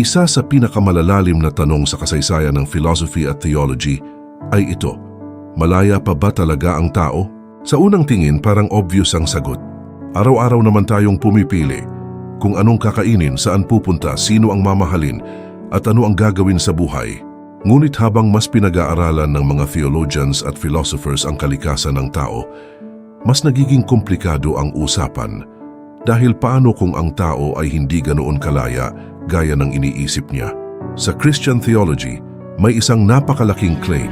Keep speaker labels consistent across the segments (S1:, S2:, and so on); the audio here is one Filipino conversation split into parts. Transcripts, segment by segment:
S1: Isa sa pinakamalalalim na tanong sa kasaysayan ng philosophy at theology ay ito: malaya pa ba talaga ang tao? Sa unang tingin parang obvious ang sagot. Araw-araw naman tayong pumipili kung anong kakainin, saan pupunta, sino ang mamahalin, at ano ang gagawin sa buhay. Ngunit habang mas pinag-aaralan ng mga theologians at philosophers ang kalikasan ng tao, mas nagiging komplikado ang usapan. Dahil paano kung ang tao ay hindi ganoon kalaya gaya ng iniisip niya? Sa Christian theology, may isang napakalaking claim.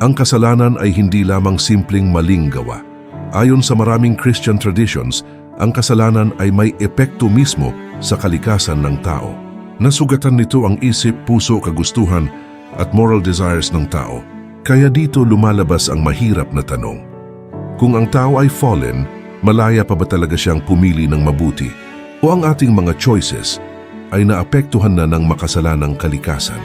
S1: Ang kasalanan ay hindi lamang simpleng maling gawa. Ayon sa maraming Christian traditions, ang kasalanan ay may epekto mismo sa kalikasan ng tao. Nasugatan nito ang isip, puso, kagustuhan at moral desires ng tao. Kaya dito lumalabas ang mahirap na tanong. Kung ang tao ay fallen, malaya pa ba talaga siyang pumili ng mabuti? O ang ating mga choices ay naapektuhan na ng makasalanang kalikasan?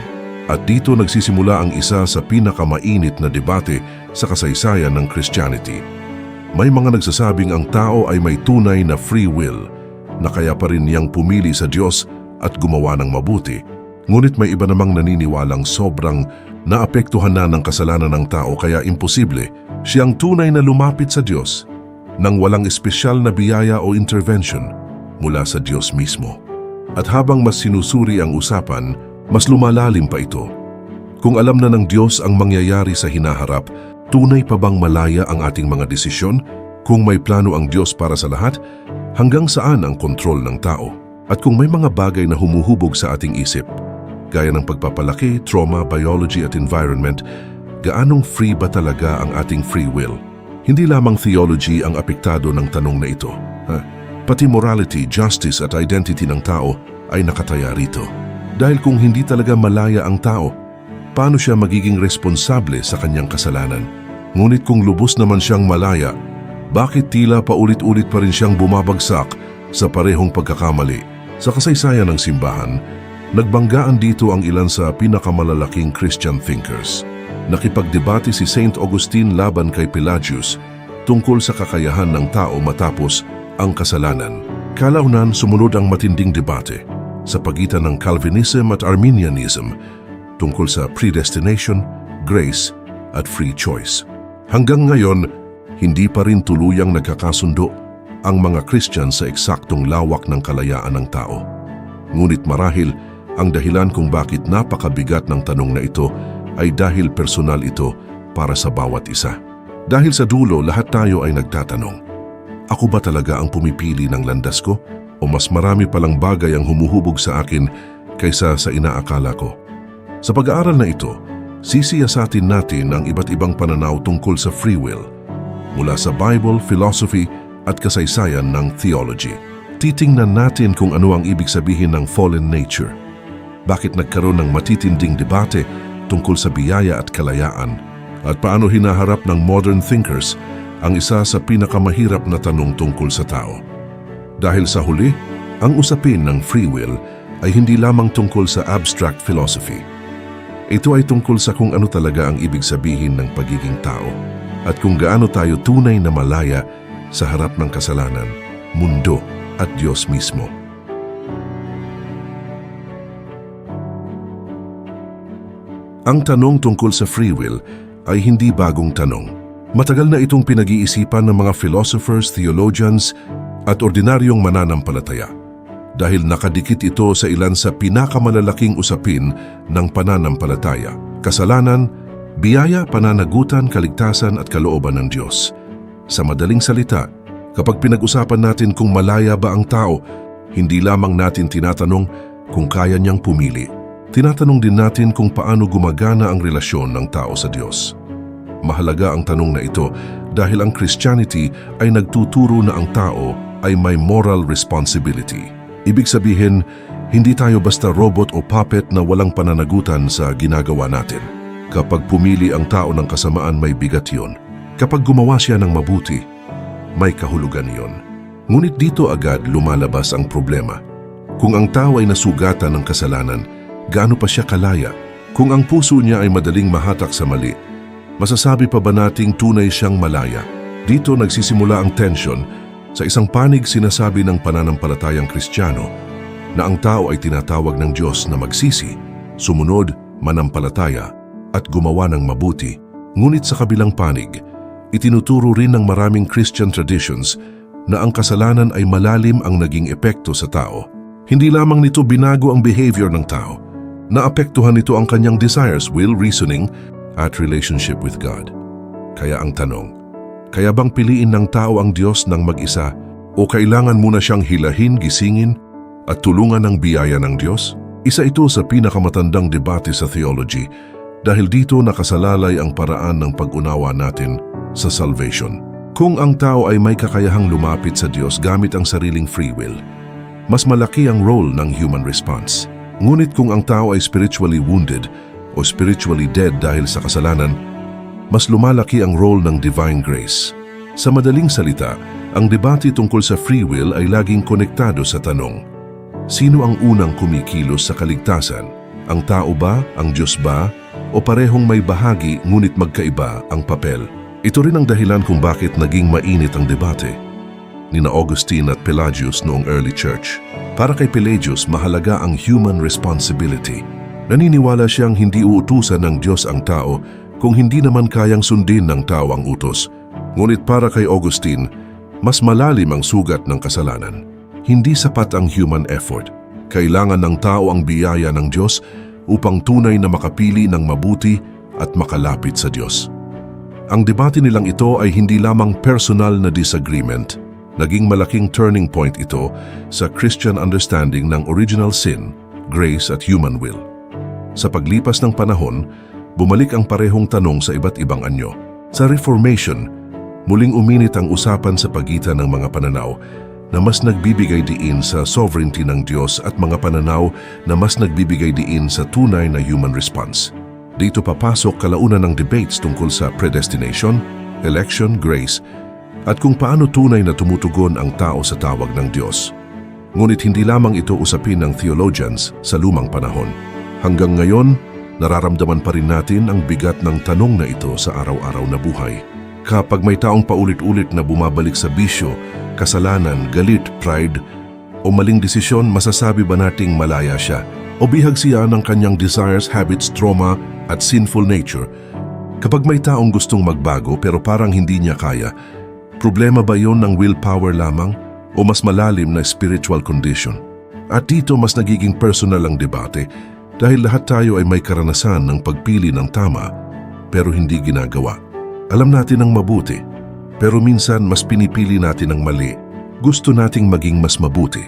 S1: At dito nagsisimula ang isa sa pinakamainit na debate sa kasaysayan ng Christianity. May mga nagsasabing ang tao ay may tunay na free will, na kaya pa rin niyang pumili sa Diyos at gumawa ng mabuti. Ngunit may iba namang naniniwalang sobrang naapektuhan na ng kasalanan ng tao kaya imposible siyang tunay na lumapit sa Diyos nang walang espesyal na biyaya o intervention mula sa Diyos mismo. At habang mas sinusuri ang usapan, mas lumalalim pa ito. Kung alam na ng Diyos ang mangyayari sa hinaharap, tunay pa bang malaya ang ating mga desisyon? Kung may plano ang Diyos para sa lahat, hanggang saan ang kontrol ng tao? At kung may mga bagay na humuhubog sa ating isip, gaya ng pagpapalaki, trauma, biology at environment, gaanong free ba talaga ang ating free will? Hindi lamang theology ang apektado ng tanong na ito. Pati morality, justice at identity ng tao ay nakataya rito. Dahil kung hindi talaga malaya ang tao, paano siya magiging responsable sa kanyang kasalanan? Ngunit kung lubos naman siyang malaya, bakit tila paulit-ulit pa rin siyang bumabagsak sa parehong pagkakamali? Sa kasaysayan ng simbahan, nagbanggaan dito ang ilan sa pinakamalalaking Christian thinkers. Nakipagdebate si Saint Augustine laban kay Pelagius tungkol sa kakayahan ng tao matapos ang kasalanan. Kalaunan sumunod ang matinding debate sa pagitan ng Calvinism at Arminianism tungkol sa predestination, grace at free choice. Hanggang ngayon, hindi pa rin tuluyang nagkakasundo ang mga Christian sa eksaktong lawak ng kalayaan ng tao. Ngunit marahil ang dahilan kung bakit napakabigat ng tanong na ito ay dahil personal ito para sa bawat isa. Dahil sa dulo, lahat tayo ay nagtatanong, ako ba talaga ang pumipili ng landas ko? O mas marami palang bagay ang humuhubog sa akin kaysa sa inaakala ko? Sa pag-aaral na ito, sisiyasatin natin ang iba't ibang pananaw tungkol sa free will, mula sa Bible, philosophy at kasaysayan ng theology. Titingnan natin kung ano ang ibig sabihin ng fallen nature. Bakit nagkaroon ng matitinding debate tungkol sa biyaya at kalayaan, at paano hinaharap ng modern thinkers ang isa sa pinakamahirap na tanong tungkol sa tao. Dahil sa huli, ang usapin ng free will ay hindi lamang tungkol sa abstract philosophy. Ito ay tungkol sa kung ano talaga ang ibig sabihin ng pagiging tao at kung gaano tayo tunay na malaya sa harap ng kasalanan, mundo at Diyos mismo. Ang tanong tungkol sa free will ay hindi bagong tanong. Matagal na itong pinag-iisipan ng mga philosophers, theologians at ordinaryong mananampalataya dahil nakadikit ito sa ilan sa pinakamalalaking usapin ng pananampalataya: kasalanan, biyaya, pananagutan, kaligtasan at kalooban ng Diyos. Sa madaling salita, kapag pinag-usapan natin kung malaya ba ang tao, hindi lamang natin tinatanong kung kaya niyang pumili. Tinatanong din natin kung paano gumagana ang relasyon ng tao sa Diyos. Mahalaga ang tanong na ito dahil ang Christianity ay nagtuturo na ang tao ay may moral responsibility. Ibig sabihin, hindi tayo basta robot o puppet na walang pananagutan sa ginagawa natin. Kapag pumili ang tao ng kasamaan, may bigat yon. Kapag gumawa siya ng mabuti, may kahulugan yon. Ngunit dito agad lumalabas ang problema. Kung ang tao ay nasugatan ng kasalanan, gaano pa siya kalaya? Kung ang puso niya ay madaling mahatak sa mali, masasabi pa ba nating tunay siyang malaya? Dito nagsisimula ang tension. Sa isang panig sinasabi ng pananampalatayang Kristiyano, na ang tao ay tinatawag ng Diyos na magsisi, sumunod, manampalataya, at gumawa ng mabuti. Ngunit sa kabilang panig, itinuturo rin ng maraming Christian traditions na ang kasalanan ay malalim ang naging epekto sa tao. Hindi lamang nito binago ang behavior ng tao, naapektuhan nito ang kanyang desires, will, reasoning, at relationship with God. Kaya ang tanong, kaya bang piliin ng tao ang Diyos ng mag-isa o kailangan muna siyang hilahin, gisingin, at tulungan ng biyaya ng Diyos? Isa ito sa pinakamatandang debate sa theology dahil dito nakasalalay ang paraan ng pag-unawa natin sa salvation. Kung ang tao ay may kakayahang lumapit sa Diyos gamit ang sariling free will, mas malaki ang role ng human response. Ngunit kung ang tao ay spiritually wounded o spiritually dead dahil sa kasalanan, mas lumalaki ang role ng divine grace. Sa madaling salita, ang debate tungkol sa free will ay laging konektado sa tanong, sino ang unang kumikilos sa kaligtasan? Ang tao ba, ang Diyos ba, o parehong may bahagi ngunit magkaiba ang papel? Ito rin ang dahilan kung bakit naging mainit ang debate nina Augustine at Pelagius noong early church. Para kay Pelagius, mahalaga ang human responsibility. Naniniwala siyang hindi uutusan ng Diyos ang tao kung hindi naman kayang sundin ng tao ang utos. Ngunit para kay Augustine, mas malalim ang sugat ng kasalanan. Hindi sapat ang human effort. Kailangan ng tao ang biyaya ng Diyos upang tunay na makapili ng mabuti at makalapit sa Diyos. Ang debate nilang ito ay hindi lamang personal na disagreement. Naging malaking turning point ito sa Christian understanding ng original sin, grace at human will. Sa paglipas ng panahon, bumalik ang parehong tanong sa iba't ibang anyo. Sa Reformation, muling uminit ang usapan sa pagitan ng mga pananaw na mas nagbibigay diin sa sovereignty ng Diyos at mga pananaw na mas nagbibigay diin sa tunay na human response. Dito papasok kalaunan ng debates tungkol sa predestination, election, grace, at kung paano tunay na tumutugon ang tao sa tawag ng Diyos. Ngunit hindi lamang ito usapin ng theologians sa lumang panahon. Hanggang ngayon, nararamdaman pa rin natin ang bigat ng tanong na ito sa araw-araw na buhay. Kapag may taong paulit-ulit na bumabalik sa bisyo, kasalanan, galit, pride, o maling desisyon, masasabi ba nating malaya siya? O bihag siya ng kanyang desires, habits, trauma, at sinful nature? Kapag may taong gustong magbago pero parang hindi niya kaya, problema ba yon ng willpower lamang o mas malalim na spiritual condition? At dito mas nagiging personal ang debate dahil lahat tayo ay may karanasan ng pagpili ng tama pero hindi ginagawa. Alam natin ang mabuti, pero minsan mas pinipili natin ang mali. Gusto nating maging mas mabuti,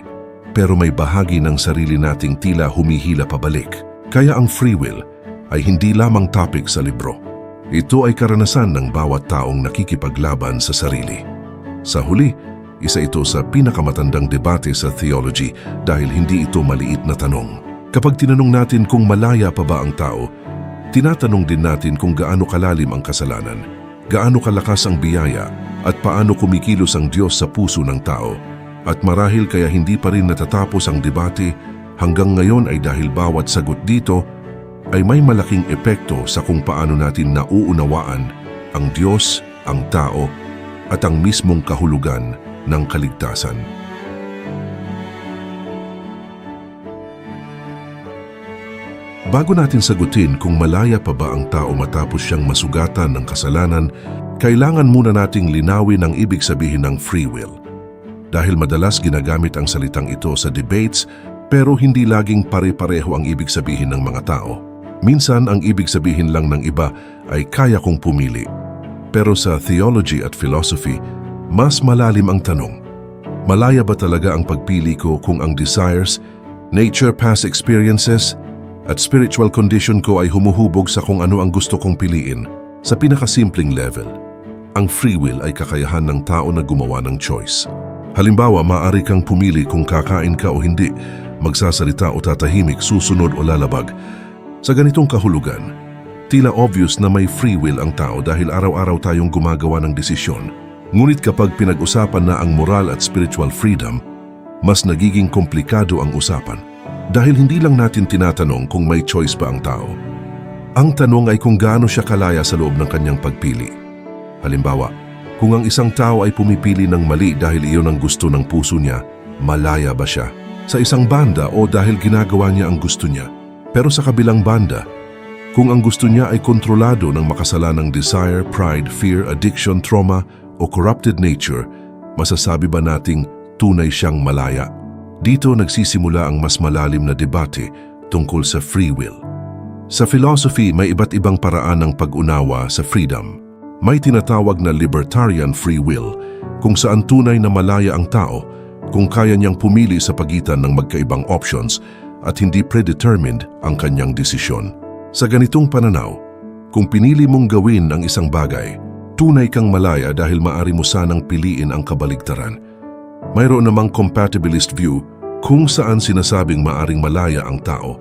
S1: pero may bahagi ng sarili nating tila humihila pabalik. Kaya ang free will ay hindi lamang topic sa libro. Ito ay karanasan ng bawat taong nakikipaglaban sa sarili. Sa huli, isa ito sa pinakamatandang debate sa theology dahil hindi ito maliit na tanong. Kapag tinanong natin kung malaya pa ba ang tao, tinatanong din natin kung gaano kalalim ang kasalanan, gaano kalakas ang biyaya, at paano kumikilos ang Diyos sa puso ng tao. At marahil kaya hindi pa rin natatapos ang debate hanggang ngayon ay dahil bawat sagot dito ay may malaking epekto sa kung paano natin nauunawaan ang Diyos, ang tao, at ang mismong kahulugan ng kaligtasan. Bago natin sagutin kung malaya pa ba ang tao matapos siyang masugatan ng kasalanan, kailangan muna nating linawin ang ibig sabihin ng free will. Dahil madalas ginagamit ang salitang ito sa debates, pero hindi laging pare-pareho ang ibig sabihin ng mga tao. Minsan ang ibig sabihin lang ng iba ay kaya kong pumili. Pero sa theology at philosophy, mas malalim ang tanong. Malaya ba talaga ang pagpili ko kung ang desires, nature, past experiences, at spiritual condition ko ay humuhubog sa kung ano ang gusto kong piliin? Sa pinakasimpleng level, ang free will ay kakayahan ng tao na gumawa ng choice. Halimbawa, maaari kang pumili kung kakain ka o hindi, magsasalita o tatahimik, susunod o lalabag. Sa ganitong kahulugan, tila obvious na may free will ang tao dahil araw-araw tayong gumagawa ng desisyon. Ngunit kapag pinag-usapan na ang moral at spiritual freedom, mas nagiging komplikado ang usapan. Dahil hindi lang natin tinatanong kung may choice ba ang tao. Ang tanong ay kung gaano siya kalaya sa loob ng kanyang pagpili. Halimbawa, kung ang isang tao ay pumipili ng mali dahil iyon ang gusto ng puso niya, malaya ba siya? sa isang banda o dahil ginagawa niya ang gusto niya. Pero sa kabilang banda, kung ang gusto niya ay kontrolado ng makasalanang desire, pride, fear, addiction, trauma o corrupted nature, masasabi ba nating tunay siyang malaya? Dito nagsisimula ang mas malalim na debate tungkol sa free will. Sa philosophy, may iba't ibang paraan ng pag-unawa sa freedom. May tinatawag na libertarian free will, kung saan tunay na malaya ang tao kung kaya niyang pumili sa pagitan ng magkaibang options at hindi predetermined ang kanyang desisyon. Sa ganitong pananaw, kung pinili mong gawin ang isang bagay, tunay kang malaya dahil maaari mo sanang piliin ang kabaligtaran. Mayroon namang compatibilist view kung saan sinasabing maaring malaya ang tao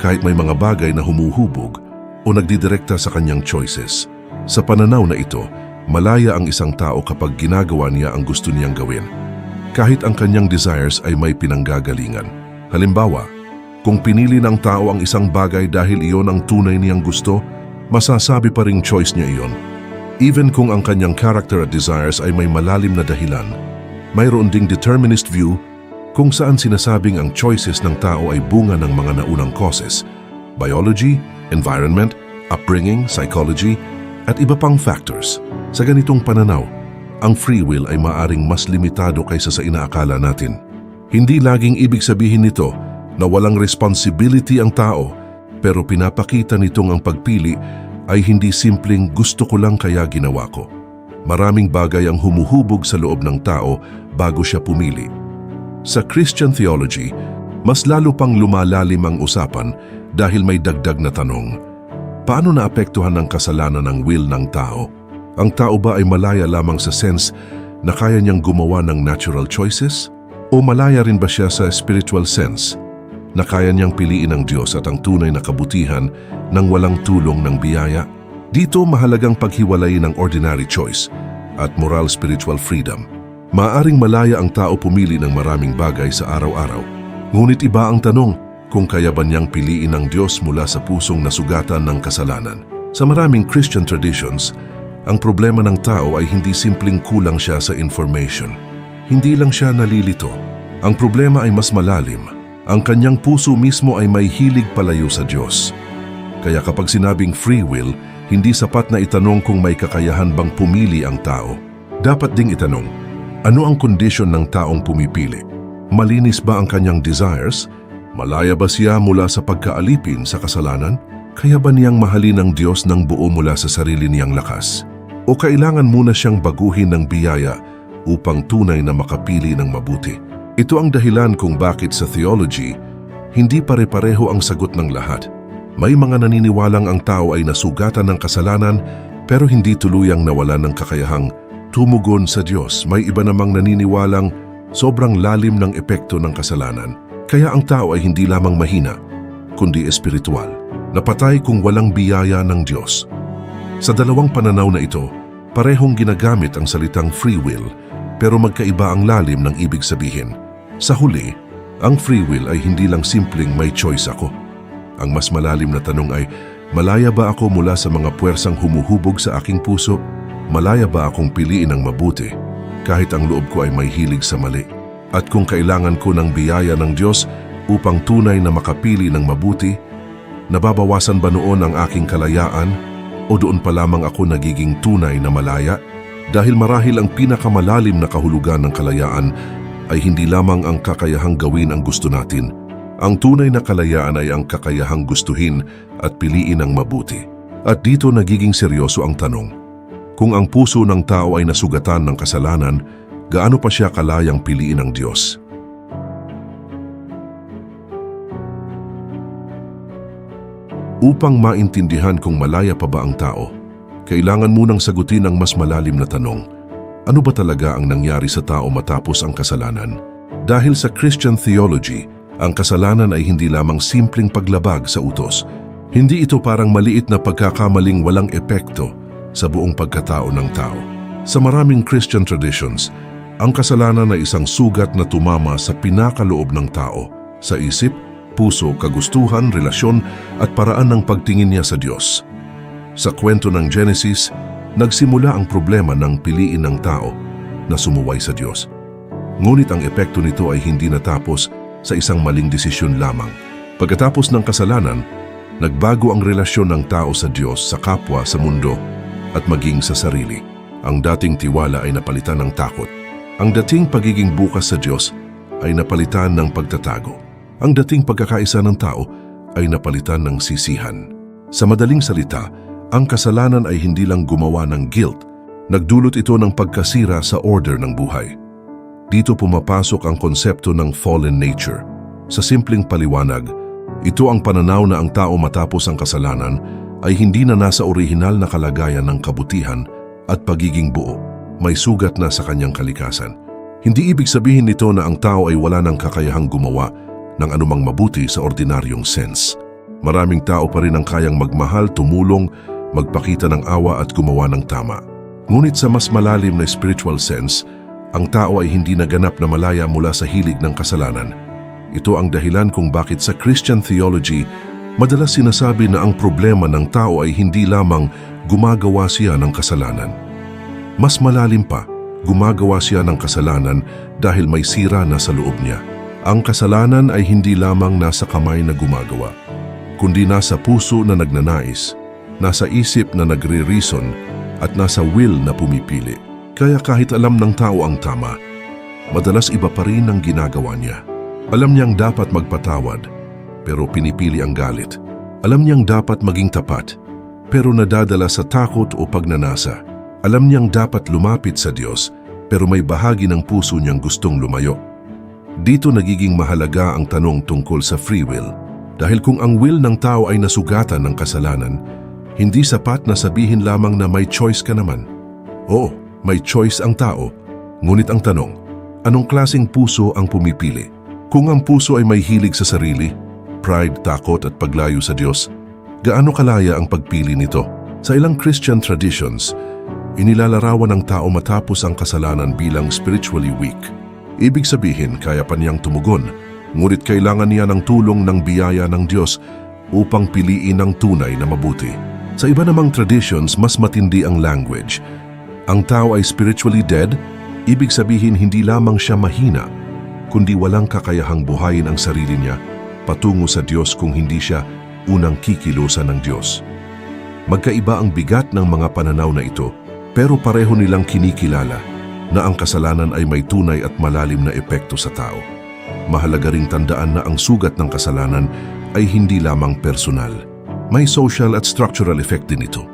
S1: kahit may mga bagay na humuhubog o nagdidirekta sa kanyang choices. Sa pananaw na ito, malaya ang isang tao kapag ginagawa niya ang gusto niyang gawin, kahit ang kanyang desires ay may pinanggagalingan. Halimbawa, kung pinili ng tao ang isang bagay dahil iyon ang tunay niyang gusto, masasabi pa ring choice niya iyon. Even kung ang kanyang character at desires ay may malalim na dahilan, mayroon ding determinist view kung saan sinasabing ang choices ng tao ay bunga ng mga naunang causes, biology, environment, upbringing, psychology, at iba pang factors. Sa ganitong pananaw, ang free will ay maaring mas limitado kaysa sa inaakala natin. Hindi laging ibig sabihin nito na walang responsibility ang tao, pero pinapakita nitong ang pagpili ay hindi simpleng gusto ko lang kaya ginawa ko. Maraming bagay ang humuhubog sa loob ng tao bago siya pumili. Sa Christian theology, mas lalo pang lumalalim ang usapan dahil may dagdag na tanong. Paano naapektuhan ng kasalanan ang will ng tao? Ang tao ba ay malaya lamang sa sense na kaya niyang gumawa ng natural choices? O malaya rin ba siya sa spiritual sense na kaya niyang piliin ang Diyos at ang tunay na kabutihan nang walang tulong ng biyaya? Dito mahalagang paghiwalayin ng ordinary choice at moral spiritual freedom. Maaring malaya ang tao pumili ng maraming bagay sa araw-araw. Ngunit iba ang tanong, kung kaya ba niyang piliin ang Diyos mula sa pusong nasugatan ng kasalanan. Sa maraming Christian traditions, ang problema ng tao ay hindi simpleng kulang siya sa information. Hindi lang siya nalilito. Ang problema ay mas malalim. Ang kanyang puso mismo ay may hilig palayo sa Diyos. Kaya kapag sinabing free will, hindi sapat na itanong kung may kakayahan bang pumili ang tao. Dapat ding itanong, ano ang kondisyon ng taong pumipili? Malinis ba ang kanyang desires? Malaya ba siya mula sa pagkaalipin sa kasalanan? Kaya ba niyang mahalin ng Diyos ng buo mula sa sarili niyang lakas? O kailangan muna siyang baguhin ng biyaya upang tunay na makapili ng mabuti? Ito ang dahilan kung bakit sa theology, hindi pare-pareho ang sagot ng lahat. May mga naniniwalang ang tao ay nasugatan ng kasalanan pero hindi tuluyang nawalan ng kakayahang tumugon sa Diyos. May iba namang naniniwalang sobrang lalim ng epekto ng kasalanan. Kaya ang tao ay hindi lamang mahina, kundi espiritual, napatay kung walang biyaya ng Diyos. Sa dalawang pananaw na ito, parehong ginagamit ang salitang free will, pero magkaiba ang lalim ng ibig sabihin. Sa huli, ang free will ay hindi lang simpleng may choice ako. Ang mas malalim na tanong ay, malaya ba ako mula sa mga puwersang humuhubog sa aking puso? Malaya ba akong piliin ang mabuti, kahit ang loob ko ay may hilig sa mali? At kung kailangan ko ng biyaya ng Diyos upang tunay na makapili ng mabuti, nababawasan ba noon ang aking kalayaan o doon pa lamang ako nagiging tunay na malaya? Dahil marahil ang pinakamalalim na kahulugan ng kalayaan ay hindi lamang ang kakayahang gawin ang gusto natin. Ang tunay na kalayaan ay ang kakayahang gustuhin at piliin ang mabuti. At dito nagiging seryoso ang tanong. Kung ang puso ng tao ay nasugatan ng kasalanan, gaano pa siya kalayang piliin ng Diyos? Upang maintindihan kung malaya pa ba ang tao, kailangan munang sagutin ang mas malalim na tanong. Ano ba talaga ang nangyari sa tao matapos ang kasalanan? Dahil sa Christian theology, ang kasalanan ay hindi lamang simpleng paglabag sa utos. Hindi ito parang maliit na pagkakamaling walang epekto sa buong pagkatao ng tao. Sa maraming Christian traditions, ang kasalanan ay isang sugat na tumama sa pinakaloob ng tao, sa isip, puso, kagustuhan, relasyon at paraan ng pagtingin niya sa Diyos. Sa kwento ng Genesis, nagsimula ang problema ng piliin ng tao na sumuway sa Diyos. Ngunit ang epekto nito ay hindi natapos sa isang maling desisyon lamang. Pagkatapos ng kasalanan, nagbago ang relasyon ng tao sa Diyos, sa kapwa, sa mundo, at maging sa sarili. Ang dating tiwala ay napalitan ng takot. Ang dating pagiging bukas sa Diyos ay napalitan ng pagtatago. Ang dating pagkakaisa ng tao ay napalitan ng sisihan. Sa madaling salita, ang kasalanan ay hindi lang gumawa ng guilt, nagdulot ito ng pagkasira sa order ng buhay. Dito pumapasok ang konsepto ng fallen nature. Sa simpleng paliwanag, ito ang pananaw na ang tao matapos ang kasalanan ay hindi na nasa orihinal na kalagayan ng kabutihan at pagiging buo. May sugat na sa kanyang kalikasan. Hindi ibig sabihin nito na ang tao ay wala ng kakayahang gumawa ng anumang mabuti sa ordinaryong sense. Maraming tao pa rin ang kayang magmahal, tumulong, magpakita ng awa at gumawa ng tama. Ngunit sa mas malalim na spiritual sense, ang tao ay hindi naganap na malaya mula sa hilig ng kasalanan. Ito ang dahilan kung bakit sa Christian theology, madalas sinasabi na ang problema ng tao ay hindi lamang gumagawa siya ng kasalanan. Mas malalim pa, gumagawa siya ng kasalanan dahil may sira na sa loob niya. Ang kasalanan ay hindi lamang nasa kamay na gumagawa, kundi nasa puso na nagnanais, nasa isip na nagre-reason, at nasa will na pumipili. Kaya kahit alam ng tao ang tama, madalas iba pa rin ang ginagawa niya. Alam niyang dapat magpatawad, pero pinipili ang galit. Alam niyang dapat maging tapat, pero nadadala sa takot o pagnanasa. Alam niyang dapat lumapit sa Diyos, pero may bahagi ng puso niyang gustong lumayo. Dito nagiging mahalaga ang tanong tungkol sa free will. Dahil kung ang will ng tao ay nasugatan ng kasalanan, hindi sapat na sabihin lamang na may choice ka naman. Oo, may choice ang tao. Ngunit ang tanong, anong klaseng puso ang pumipili? Kung ang puso ay may hilig sa sarili, pride, takot at paglayo sa Diyos, gaano kalaya ang pagpili nito? Sa ilang Christian traditions, inilalarawan ng tao matapos ang kasalanan bilang spiritually weak. Ibig sabihin, kaya pa niyang tumugon, ngunit kailangan niya ng tulong ng biyaya ng Diyos upang piliin ang tunay na mabuti. Sa iba namang traditions, mas matindi ang language. Ang tao ay spiritually dead, ibig sabihin hindi lamang siya mahina, kundi walang kakayahang buhayin ang sarili niya patungo sa Diyos kung hindi siya unang kikilusan ng Diyos. Magkaiba ang bigat ng mga pananaw na ito, pero pareho nilang kinikilala na ang kasalanan ay may tunay at malalim na epekto sa tao. Mahalaga ring tandaan na ang sugat ng kasalanan ay hindi lamang personal. May social at structural effect din ito.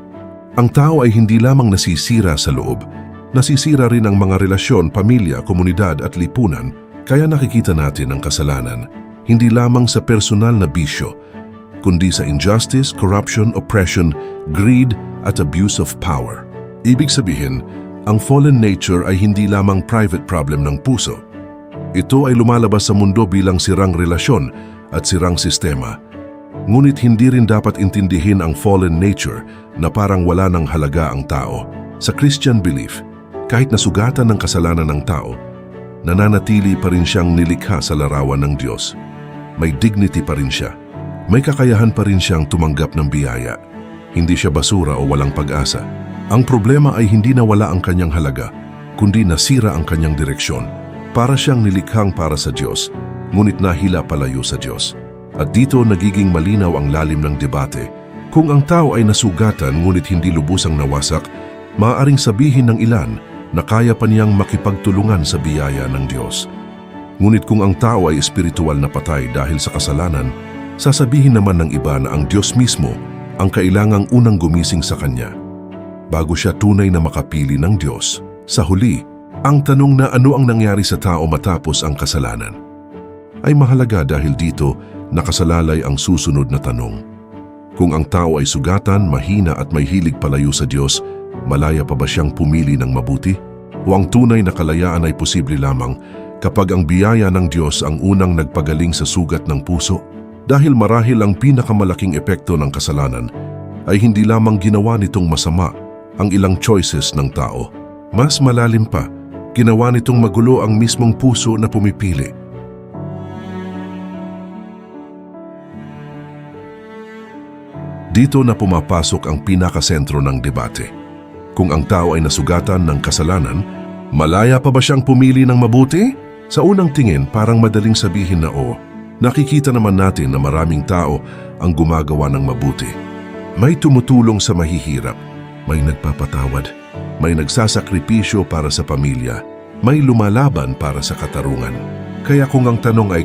S1: Ang tao ay hindi lamang nasisira sa loob, nasisira rin ang mga relasyon, pamilya, komunidad at lipunan, kaya nakikita natin ang kasalanan hindi lamang sa personal na bisyo, kundi sa injustice, corruption, oppression, greed at abuse of power. Ibig sabihin, ang fallen nature ay hindi lamang private problem ng puso. Ito ay lumalabas sa mundo bilang sirang relasyon at sirang sistema. Ngunit hindi rin dapat intindihin ang fallen nature na parang wala ng halaga ang tao. Sa Christian belief, kahit nasugatan ng kasalanan ng tao, nananatili pa rin siyang nilikha sa larawan ng Diyos. May dignity pa rin siya. May kakayahan pa rin siyang tumanggap ng biyaya. Hindi siya basura o walang pag-asa. Ang problema ay hindi nawala ang kanyang halaga, kundi nasira ang kanyang direksyon. Para siyang nilikhang para sa Diyos, ngunit nahila palayo sa Diyos. At dito nagiging malinaw ang lalim ng debate. Kung ang tao ay nasugatan ngunit hindi lubusang nawasak, maaaring sabihin ng ilan na kaya pa niyang makipagtulungan sa biyaya ng Diyos. Ngunit kung ang tao ay espiritual na patay dahil sa kasalanan, sasabihin naman ng iba na ang Diyos mismo ang kailangang unang gumising sa Kanya, bago siya tunay na makapili ng Diyos. Sa huli, ang tanong na ano ang nangyari sa tao matapos ang kasalanan ay mahalaga dahil dito nakasalalay ang susunod na tanong. Kung ang tao ay sugatan, mahina at may hilig palayo sa Diyos, malaya pa ba siyang pumili ng mabuti? O ang tunay na kalayaan ay posible lamang kapag ang biyaya ng Diyos ang unang nagpagaling sa sugat ng puso? Dahil marahil ang pinakamalaking epekto ng kasalanan ay hindi lamang ginawa nitong masama ang ilang choices ng tao. Mas malalim pa, ginawa nitong magulo ang mismong puso na pumipili. Dito na pumapasok ang pinakasentro ng debate. Kung ang tao ay nasugatan ng kasalanan, malaya pa ba siyang pumili ng mabuti? Sa unang tingin, parang madaling sabihin na nakikita naman natin na maraming tao ang gumagawa ng mabuti. May tumutulong sa mahihirap, may nagpapatawad, may nagsasakripisyo para sa pamilya, may lumalaban para sa katarungan. Kaya kung ang tanong ay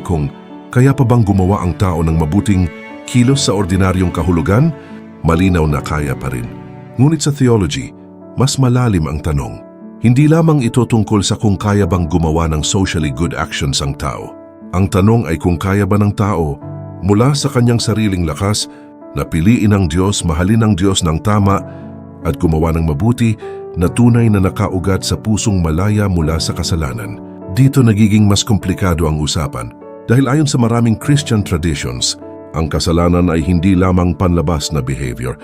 S1: kaya pa bang gumawa ang tao ng mabuting kilos sa ordinaryong kahulugan, malinaw na kaya pa rin. Ngunit sa theology, mas malalim ang tanong. Hindi lamang ito tungkol sa kung kaya bang gumawa ng socially good actions ang tao. Ang tanong ay kung kaya ba ng tao, mula sa kanyang sariling lakas, na piliin ng Diyos, mahalin ng Diyos ng tama, at gumawa ng mabuti na tunay na nakaugat sa pusong malaya mula sa kasalanan. Dito nagiging mas komplikado ang usapan. Dahil ayon sa maraming Christian traditions, ang kasalanan ay hindi lamang panlabas na behavior.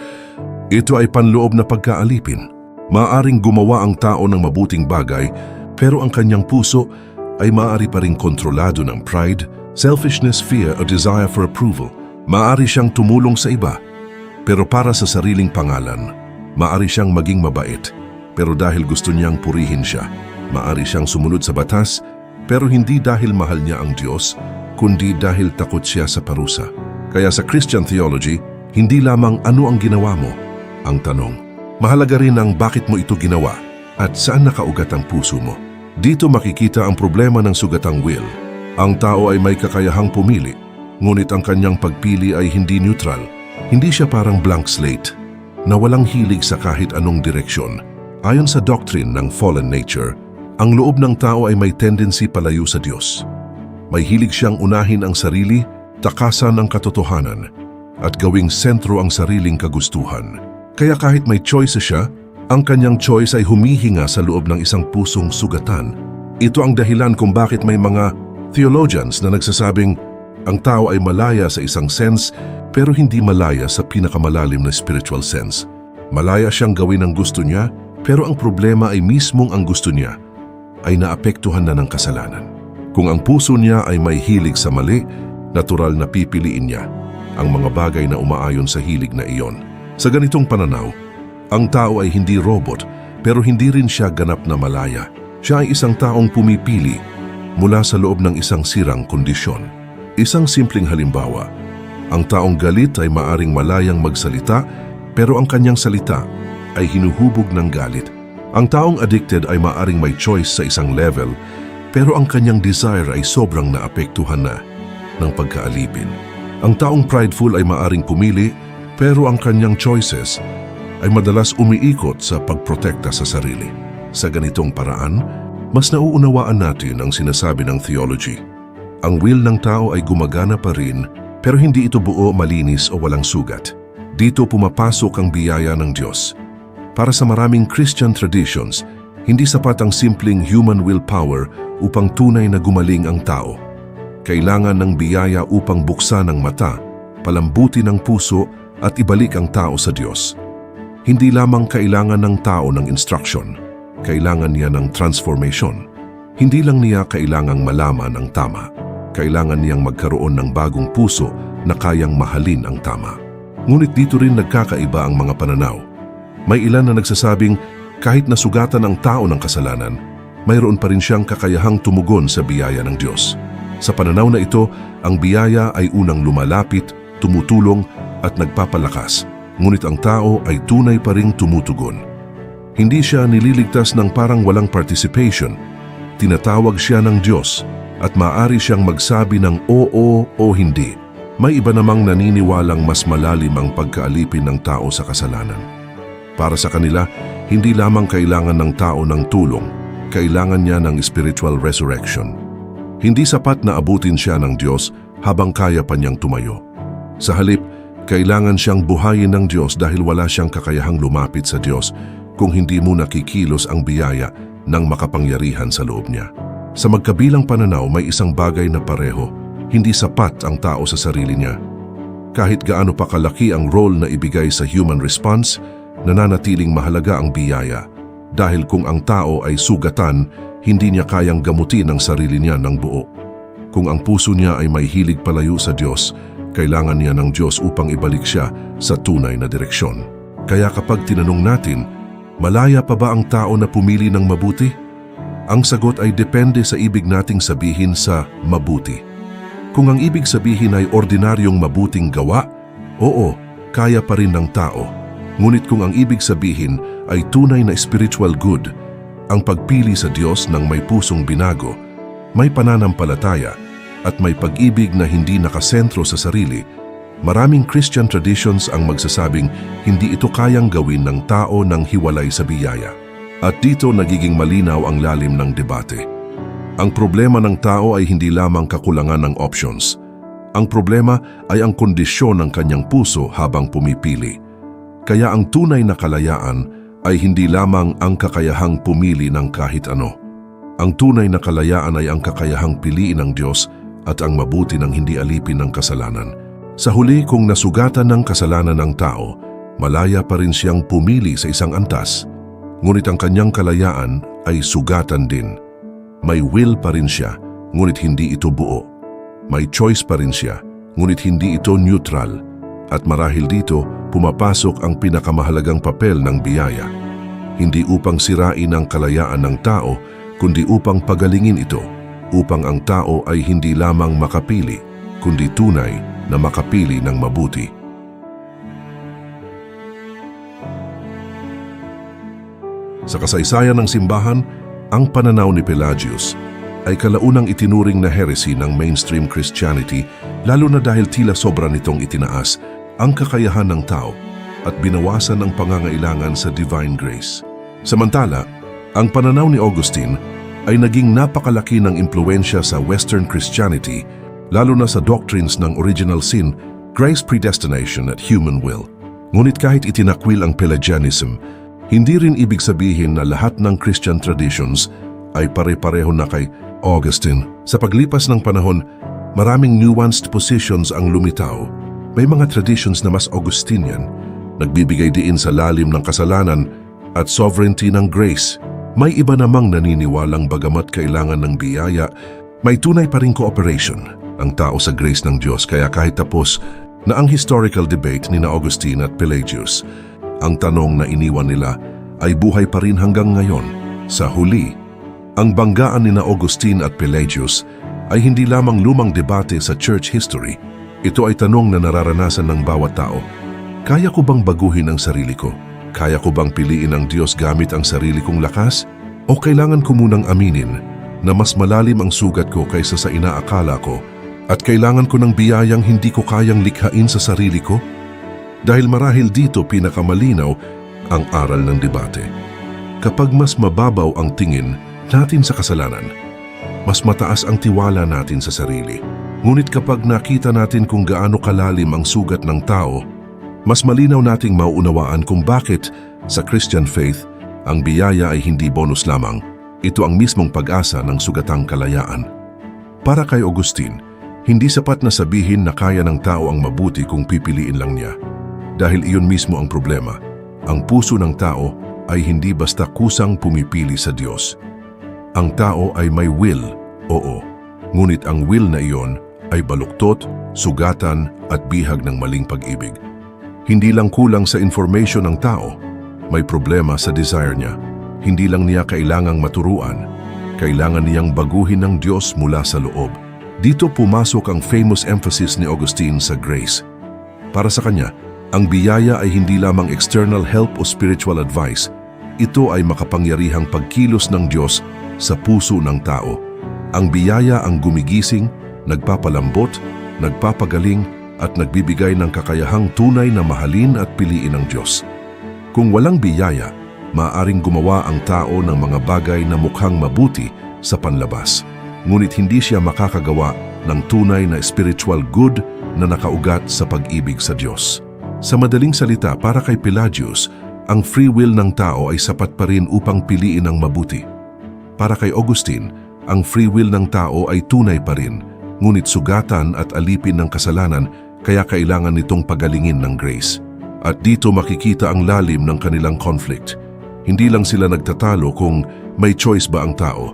S1: Ito ay panloob na pagkaalipin. Maaaring gumawa ang tao ng mabuting bagay, pero ang kanyang puso ay maaari pa ring kontrolado ng pride, selfishness, fear o desire for approval. Maaari siyang tumulong sa iba, pero para sa sariling pangalan. Maaari siyang maging mabait, pero dahil gusto niyang purihin siya. Maaari siyang sumunod sa batas, pero hindi dahil mahal niya ang Diyos, kundi dahil takot siya sa parusa. Kaya sa Christian theology, hindi lamang ano ang ginawa mo ang tanong. Mahalaga rin ang bakit mo ito ginawa at saan nakaugat ang puso mo. Dito makikita ang problema ng sugatang will. Ang tao ay may kakayahang pumili, ngunit ang kanyang pagpili ay hindi neutral. Hindi siya parang blank slate, na walang hilig sa kahit anong direksyon. Ayon sa doctrine ng fallen nature, ang loob ng tao ay may tendency palayo sa Diyos. May hilig siyang unahin ang sarili, takasan ang katotohanan, at gawing sentro ang sariling kagustuhan. Kaya kahit may choice siya, ang kanyang choice ay humihinga sa loob ng isang pusong sugatan. Ito ang dahilan kung bakit may mga theologians na nagsasabing ang tao ay malaya sa isang sense pero hindi malaya sa pinakamalalim na spiritual sense. Malaya siyang gawin ang gusto niya pero ang problema ay mismong ang gusto niya ay naapektuhan na ng kasalanan. Kung ang puso niya ay may hilig sa mali, natural na pipiliin niya ang mga bagay na umaayon sa hilig na iyon. Sa ganitong pananaw, ang tao ay hindi robot pero hindi rin siya ganap na malaya. Siya ay isang taong pumipili mula sa loob ng isang sirang kondisyon. Isang simpleng halimbawa, ang taong galit ay maaring malayang magsalita pero ang kanyang salita ay hinuhubog ng galit. Ang taong addicted ay maaring may choice sa isang level pero ang kanyang desire ay sobrang naapektuhan na ng pagkaalipin. Ang taong prideful ay maaring pumili pero ang kanyang choices ay madalas umiikot sa pagprotekta sa sarili. Sa ganitong paraan, mas nauunawaan natin ang sinasabi ng theology. Ang will ng tao ay gumagana pa rin pero hindi ito buo, malinis o walang sugat. Dito pumapasok ang biyaya ng Diyos. Para sa maraming Christian traditions, hindi sapat ang simpleng human willpower upang tunay na gumaling ang tao. Kailangan ng biyaya upang buksan ang mata, palambutin ang puso at ibalik ang tao sa Diyos. Hindi lamang kailangan ng tao ng instruction, kailangan niya ng transformation. Hindi lang niya kailangang malaman ang tama, kailangan niyang magkaroon ng bagong puso na kayang mahalin ang tama. Ngunit dito rin nagkakaiba ang mga pananaw. May ilan na nagsasabing kahit nasugatan ang tao ng kasalanan, mayroon pa rin siyang kakayahang tumugon sa biyaya ng Diyos. Sa pananaw na ito, ang biyaya ay unang lumalapit, tumutulong at nagpapalakas, ngunit ang tao ay tunay pa ring tumutugon. Hindi siya nililigtas ng parang walang participation. Tinatawag siya ng Diyos at maaari siyang magsabi ng oo o hindi. May iba namang naniniwalang mas malalim ang pagkaalipin ng tao sa kasalanan. Para sa kanila, hindi lamang kailangan ng tao ng tulong, kailangan niya ng spiritual resurrection. Hindi sapat na abutin siya ng Diyos habang kaya pa niyang tumayo. Sa halip, kailangan siyang buhayin ng Diyos dahil wala siyang kakayahang lumapit sa Diyos kung hindi mo nakikilos ang biyaya ng makapangyarihan sa loob niya. Sa magkabilang pananaw, may isang bagay na pareho. Hindi sapat ang tao sa sarili niya. Kahit gaano pa kalaki ang role na ibigay sa human response, nananatiling mahalaga ang biyaya. Dahil kung ang tao ay sugatan, hindi niya kayang gamutin ang sarili niya ng buo. Kung ang puso niya ay may hilig palayo sa Diyos, kailangan niya ng Diyos upang ibalik siya sa tunay na direksyon. Kaya kapag tinanong natin, malaya pa ba ang tao na pumili ng mabuti? Ang sagot ay depende sa ibig nating sabihin sa mabuti. Kung ang ibig sabihin ay ordinaryong mabuting gawa, oo, kaya pa rin ng tao. Ngunit kung ang ibig sabihin ay tunay na spiritual good, ang pagpili sa Diyos ng may pusong binago, may pananampalataya, at may pag-ibig na hindi nakasentro sa sarili, maraming Christian traditions ang magsasabing hindi ito kayang gawin ng tao nang hiwalay sa biyaya. At dito nagiging malinaw ang lalim ng debate. Ang problema ng tao ay hindi lamang kakulangan ng options. Ang problema ay ang kondisyon ng kanyang puso habang pumipili. Kaya ang tunay na kalayaan ay hindi lamang ang kakayahang pumili ng kahit ano. Ang tunay na kalayaan ay ang kakayahang piliin ng Diyos at ang mabuti ng hindi alipin ng kasalanan. Sa huli, kung nasugatan ng kasalanan ng tao, malaya pa rin siyang pumili sa isang antas. Ngunit ang kanyang kalayaan ay sugatan din. May will pa rin siya, ngunit hindi ito buo. May choice pa rin siya, ngunit hindi ito neutral. At marahil dito, pumapasok ang pinakamahalagang papel ng biyaya. Hindi upang sirain ang kalayaan ng tao, kundi upang pagalingin ito, upang ang tao ay hindi lamang makapili, kundi tunay na makapili ng mabuti. Sa kasaysayan ng simbahan, ang pananaw ni Pelagius ay kalaunang itinuring na heresy ng mainstream Christianity, lalo na dahil tila sobra nitong itinaas ang kakayahan ng tao at binawasan ang pangangailangan sa divine grace. Samantala, ang pananaw ni Augustine ay naging napakalaki ng impluensya sa Western Christianity, lalo na sa doctrines ng original sin, grace predestination at human will. Ngunit kahit itinakwil ang Pelagianism, hindi rin ibig sabihin na lahat ng Christian traditions ay pare-pareho na kay Augustine. Sa paglipas ng panahon, maraming nuanced positions ang lumitaw. May mga traditions na mas Augustinian, nagbibigay diin sa lalim ng kasalanan at sovereignty ng grace. May iba namang naniniwalang bagamat kailangan ng biyaya, may tunay pa ring cooperation ang tao sa grace ng Diyos. Kaya kahit tapos na ang historical debate ni Augustine at Pelagius, ang tanong na iniwan nila ay buhay pa rin hanggang ngayon. Sa huli, ang banggaan ni Augustine at Pelagius ay hindi lamang lumang debate sa church history. Ito ay tanong na nararanasan ng bawat tao. Kaya ko bang baguhin ang sarili ko? Kaya ko bang piliin ang Diyos gamit ang sarili kong lakas? O kailangan ko munang aminin na mas malalim ang sugat ko kaysa sa inaakala ko at kailangan ko ng biyayang hindi ko kayang likhain sa sarili ko? Dahil marahil dito pinakamalinaw ang aral ng debate. Kapag mas mababaw ang tingin natin sa kasalanan, mas mataas ang tiwala natin sa sarili. Ngunit kapag nakita natin kung gaano kalalim ang sugat ng tao, mas malinaw nating mauunawaan kung bakit sa Christian faith ang biyaya ay hindi bonus lamang. Ito ang mismong pag-asa ng sugatang kalayaan. Para kay Augustine, hindi sapat na sabihin na kaya ng tao ang mabuti kung pipiliin lang niya. Dahil iyon mismo ang problema. Ang puso ng tao ay hindi basta kusang pumipili sa Diyos. Ang tao ay may will, oo. Ngunit ang will na iyon ay baluktot, sugatan at bihag ng maling pag-ibig. Hindi lang kulang sa information ng tao, may problema sa desire niya. Hindi lang niya kailangang maturuan, kailangan niyang baguhin ng Diyos mula sa loob. Dito pumasok ang famous emphasis ni Augustine sa grace. Para sa kanya, ang biyaya ay hindi lamang external help o spiritual advice. Ito ay makapangyarihang pagkilos ng Diyos sa puso ng tao. Ang biyaya ang gumigising, nagpapalambot, nagpapagaling at nagbibigay ng kakayahang tunay na mahalin at piliin ng Diyos. Kung walang biyaya, maaaring gumawa ang tao ng mga bagay na mukhang mabuti sa panlabas. Ngunit hindi siya makakagawa ng tunay na spiritual good na nakaugat sa pag-ibig sa Diyos. Sa madaling salita, para kay Pelagius, ang free will ng tao ay sapat pa rin upang piliin ang mabuti. Para kay Augustine, ang free will ng tao ay tunay pa rin, ngunit sugatan at alipin ng kasalanan, kaya kailangan nitong pagalingin ng grace. At dito makikita ang lalim ng kanilang conflict. Hindi lang sila nagtatalo kung may choice ba ang tao.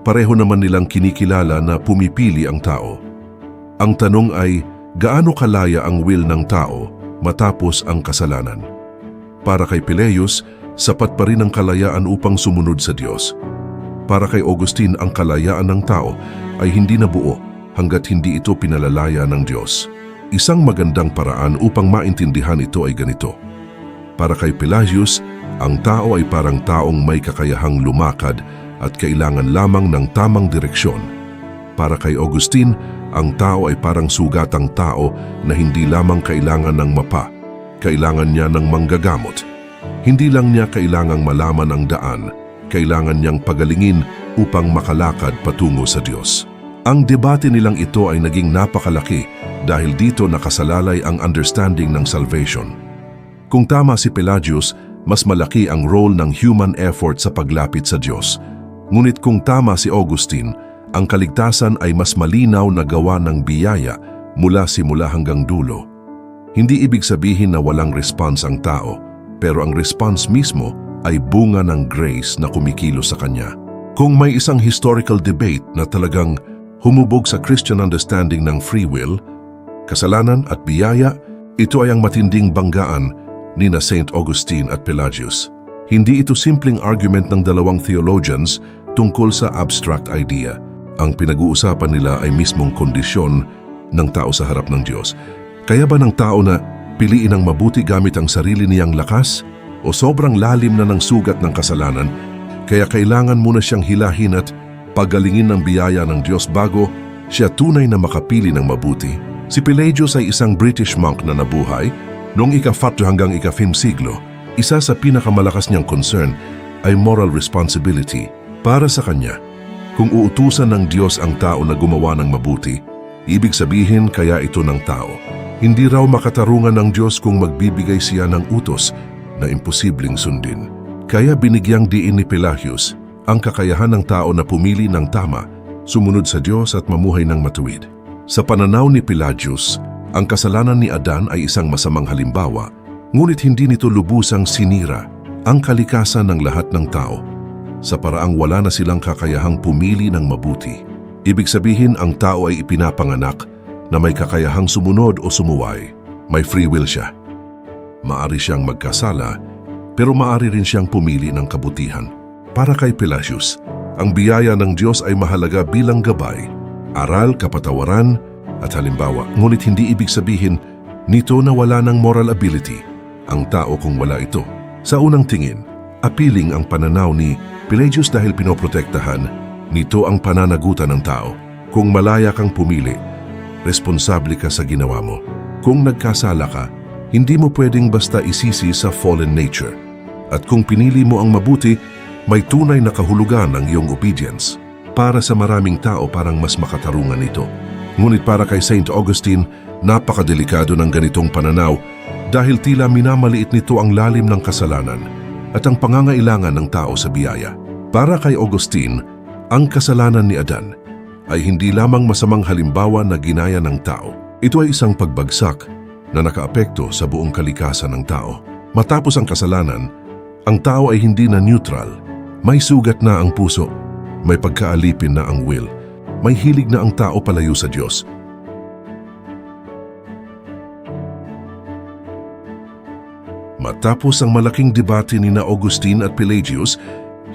S1: Pareho naman nilang kinikilala na pumipili ang tao. Ang tanong ay, gaano kalaya ang will ng tao matapos ang kasalanan? Para kay Pelagius, sapat pa rin ang kalayaan upang sumunod sa Diyos. Para kay Augustine, ang kalayaan ng tao ay hindi nabuo hanggat hindi ito pinalalaya ng Diyos. Isang magandang paraan upang maintindihan ito ay ganito. Para kay Pelagius, ang tao ay parang taong may kakayahang lumakad at kailangan lamang ng tamang direksyon. Para kay Augustine, ang tao ay parang sugatang tao na hindi lamang kailangan ng mapa, kailangan niya ng manggagamot. Hindi lang niya kailangang malaman ang daan, kailangan niyang pagalingin upang makalakad patungo sa Diyos. Ang debate nilang ito ay naging napakalaki dahil dito nakasalalay ang understanding ng salvation. Kung tama si Pelagius, mas malaki ang role ng human effort sa paglapit sa Diyos. Ngunit kung tama si Augustine, ang kaligtasan ay mas malinaw na gawa ng biyaya mula simula hanggang dulo. Hindi ibig sabihin na walang response ang tao, pero ang response mismo ay bunga ng grace na kumikilos sa Kanya. Kung may isang historical debate na talagang humubog sa Christian understanding ng free will, kasalanan at biyaya, ito ay ang matinding banggaan ni na Saint Augustine at Pelagius. Hindi ito simpleng argument ng dalawang theologians tungkol sa abstract idea. Ang pinag-uusapan nila ay mismong kondisyon ng tao sa harap ng Diyos. Kaya ba ng tao na piliin ang mabuti gamit ang sarili niyang lakas? O sobrang lalim na ng sugat ng kasalanan, kaya kailangan muna siyang hilahin at pagalingin ng biyaya ng Diyos bago siya tunay na makapili ng mabuti? Si Pelagius ay isang British monk na nabuhay noong ika-4 hanggang ika-5 siglo. Isa sa pinakamalakas niyang concern ay moral responsibility. Para sa kanya, kung uutusan ng Diyos ang tao na gumawa ng mabuti, ibig sabihin kaya ito ng tao. Hindi raw makatarungan ng Diyos kung magbibigay siya ng utos na imposibleng sundin. Kaya binigyang diin ni Pelagius ang kakayahan ng tao na pumili ng tama, sumunod sa Diyos at mamuhay ng matuwid. Sa pananaw ni Pelagius, ang kasalanan ni Adan ay isang masamang halimbawa, ngunit hindi nito lubusang sinira ang kalikasan ng lahat ng tao sa paraang wala na silang kakayahang pumili ng mabuti. Ibig sabihin, ang tao ay ipinapanganak na may kakayahang sumunod o sumuway. May free will siya. Maari siyang magkasala, pero maari rin siyang pumili ng kabutihan. Para kay Pelagius, ang biyaya ng Diyos ay mahalaga bilang gabay, aral, kapatawaran at halimbawa. Ngunit hindi ibig sabihin nito na wala ng moral ability ang tao kung wala ito. Sa unang tingin, appealing ang pananaw ni Pelagius dahil pinoprotektahan nito ang pananagutan ng tao. Kung malaya kang pumili, responsable ka sa ginawa mo. Kung nagkasala ka, hindi mo pwedeng basta isisi sa fallen nature. At kung pinili mo ang mabuti, may tunay na kahulugan ang iyong obedience. Para sa maraming tao, parang mas makatarungan ito. Ngunit para kay Saint Augustine, napakadelikado ng ganitong pananaw dahil tila minamaliit nito ang lalim ng kasalanan at ang pangangailangan ng tao sa biyaya. Para kay Augustine, ang kasalanan ni Adan ay hindi lamang masamang halimbawa na ginaya ng tao. Ito ay isang pagbagsak na nakaapekto sa buong kalikasan ng tao. Matapos ang kasalanan, ang tao ay hindi na neutral. May sugat na ang puso, may pagkaalipin na ang will, may hilig na ang tao palayo sa Diyos. Matapos ang malaking debate ni na Augustine at Pelagius,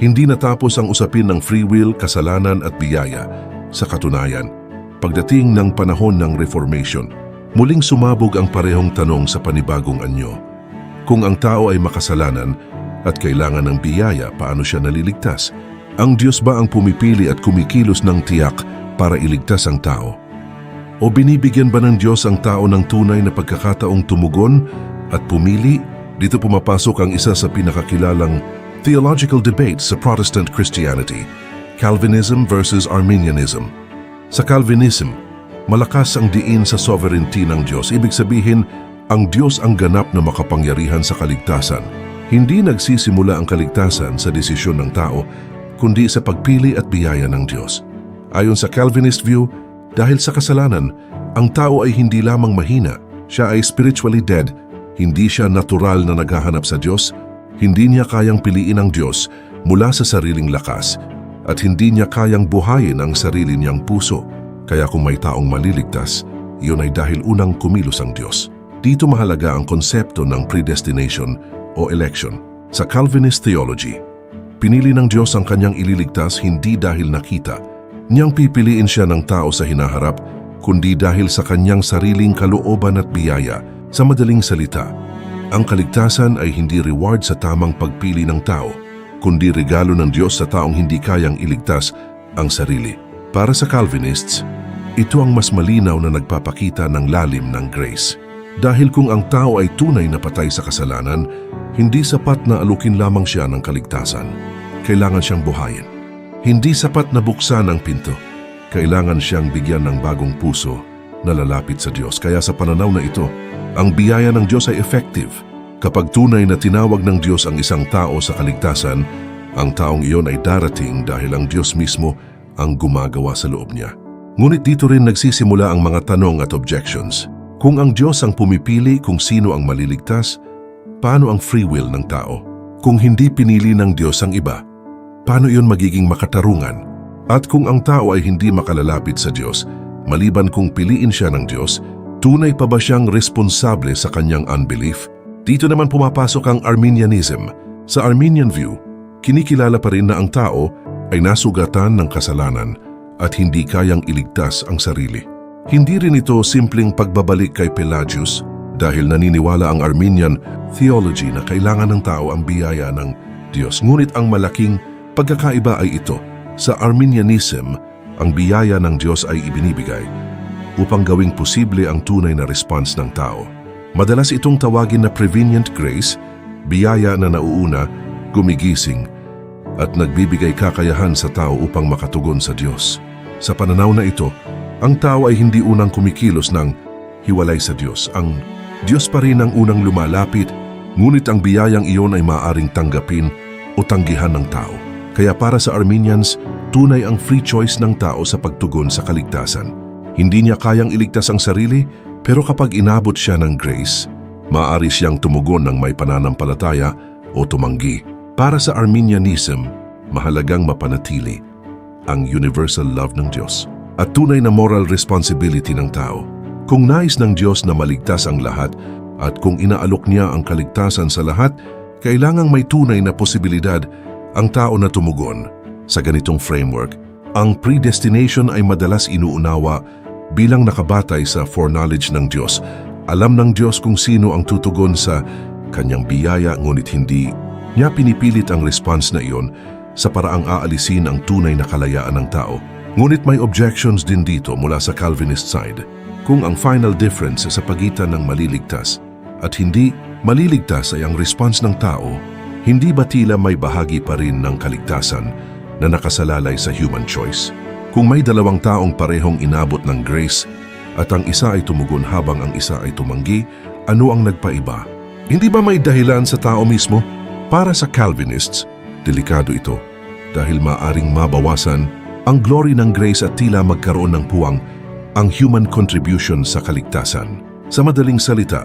S1: hindi natapos ang usapin ng free will, kasalanan at biyaya. Sa katunayan, pagdating ng panahon ng Reformation, muling sumabog ang parehong tanong sa panibagong anyo. Kung ang tao ay makasalanan at kailangan ng biyaya, paano siya naliligtas? Ang Diyos ba ang pumipili at kumikilos ng tiyak para iligtas ang tao? O binibigyan ba ng Diyos ang tao ng tunay na pagkakataong tumugon at pumili? Dito pumapasok ang isa sa pinakakilalang theological debate sa Protestant Christianity, Calvinism versus Arminianism. Sa Calvinism, malakas ang diin sa sovereignty ng Diyos. Ibig sabihin, ang Diyos ang ganap na makapangyarihan sa kaligtasan. Hindi nagsisimula ang kaligtasan sa desisyon ng tao, kundi sa pagpili at biyaya ng Diyos. Ayon sa Calvinist view, dahil sa kasalanan, ang tao ay hindi lamang mahina, siya ay spiritually dead. Hindi siya natural na naghahanap sa Diyos, hindi niya kayang piliin ang Diyos mula sa sariling lakas, at hindi niya kayang buhayin ang sarili niyang puso. Kaya kung may taong maliligtas, iyon ay dahil unang kumilos ang Diyos. Dito mahalaga ang konsepto ng predestination o election. Sa Calvinist theology, pinili ng Diyos ang kanyang ililigtas hindi dahil nakita niyang pipiliin siya ng tao sa hinaharap, kundi dahil sa kanyang sariling kalooban at biyaya. Sa madaling salita, ang kaligtasan ay hindi reward sa tamang pagpili ng tao, kundi regalo ng Diyos sa taong hindi kayang iligtas ang sarili. Para sa Calvinists, ito ang mas malinaw na nagpapakita ng lalim ng grace. Dahil kung ang tao ay tunay na patay sa kasalanan, hindi sapat na alukin lamang siya ng kaligtasan. Kailangan siyang buhayin. Hindi sapat na buksan ang pinto. Kailangan siyang bigyan ng bagong puso na lalapit sa Diyos. Kaya sa pananaw na ito, ang biyaya ng Diyos ay effective. Kapag tunay na tinawag ng Diyos ang isang tao sa kaligtasan, ang taong iyon ay darating dahil ang Diyos mismo ang gumagawa sa loob niya. Ngunit dito rin nagsisimula ang mga tanong at objections. Kung ang Diyos ang pumipili kung sino ang maliligtas, paano ang free will ng tao? Kung hindi pinili ng Diyos ang iba, paano iyon magiging makatarungan? At kung ang tao ay hindi makalalapit sa Diyos, maliban kung piliin siya ng Diyos, tunay pa ba siyang responsable sa kanyang unbelief? Dito naman pumapasok ang Arminianism. Sa Arminian view, kinikilala pa rin na ang tao ay nasugatan ng kasalanan at hindi kayang iligtas ang sarili. Hindi rin ito simpleng pagbabalik kay Pelagius dahil naniniwala ang Arminian theology na kailangan ng tao ang biyaya ng Diyos. Ngunit ang malaking pagkakaiba ay ito. Sa Arminianism, ang biyaya ng Diyos ay ibinibigay upang gawing posible ang tunay na response ng tao. Madalas itong tawagin na prevenient grace, biyaya na nauuna, gumigising, at nagbibigay kakayahan sa tao upang makatugon sa Diyos. Sa pananaw na ito, ang tao ay hindi unang kumikilos ng hiwalay sa Diyos. Ang Diyos pa rin ang unang lumalapit, ngunit ang biyayang iyon ay maaaring tanggapin o tanggihan ng tao. Kaya para sa Arminians, tunay ang free choice ng tao sa pagtugon sa kaligtasan. Hindi niya kayang iligtas ang sarili, pero kapag inabot siya ng grace, maaari siyang tumugon ng may pananampalataya o tumanggi. Para sa Arminianism, mahalagang mapanatili ang universal love ng Diyos at tunay na moral responsibility ng tao. Kung nais ng Diyos na maligtas ang lahat at kung inaalok niya ang kaligtasan sa lahat, kailangang may tunay na posibilidad ang tao na tumugon. Sa ganitong framework, ang predestination ay madalas inuunawa bilang nakabatay sa foreknowledge ng Diyos. Alam ng Diyos kung sino ang tutugon sa kanyang biyaya, ngunit hindi niya pinipilit ang response na iyon sa paraang aalisin ang tunay na kalayaan ng tao. Ngunit may objections din dito mula sa Calvinist side. Kung ang final difference sa pagitan ng maliligtas at hindi maliligtas ay ang response ng tao, hindi ba tila may bahagi pa rin ng kaligtasan na nakasalalay sa human choice? Kung may dalawang taong parehong inabot ng grace at ang isa ay tumugon habang ang isa ay tumanggi, ano ang nagpaiba? Hindi ba may dahilan sa tao mismo? Para sa Calvinists, delikado ito dahil maaring mabawasan ang glory ng grace at tila magkaroon ng puwang ang human contribution sa kaligtasan. Sa madaling salita,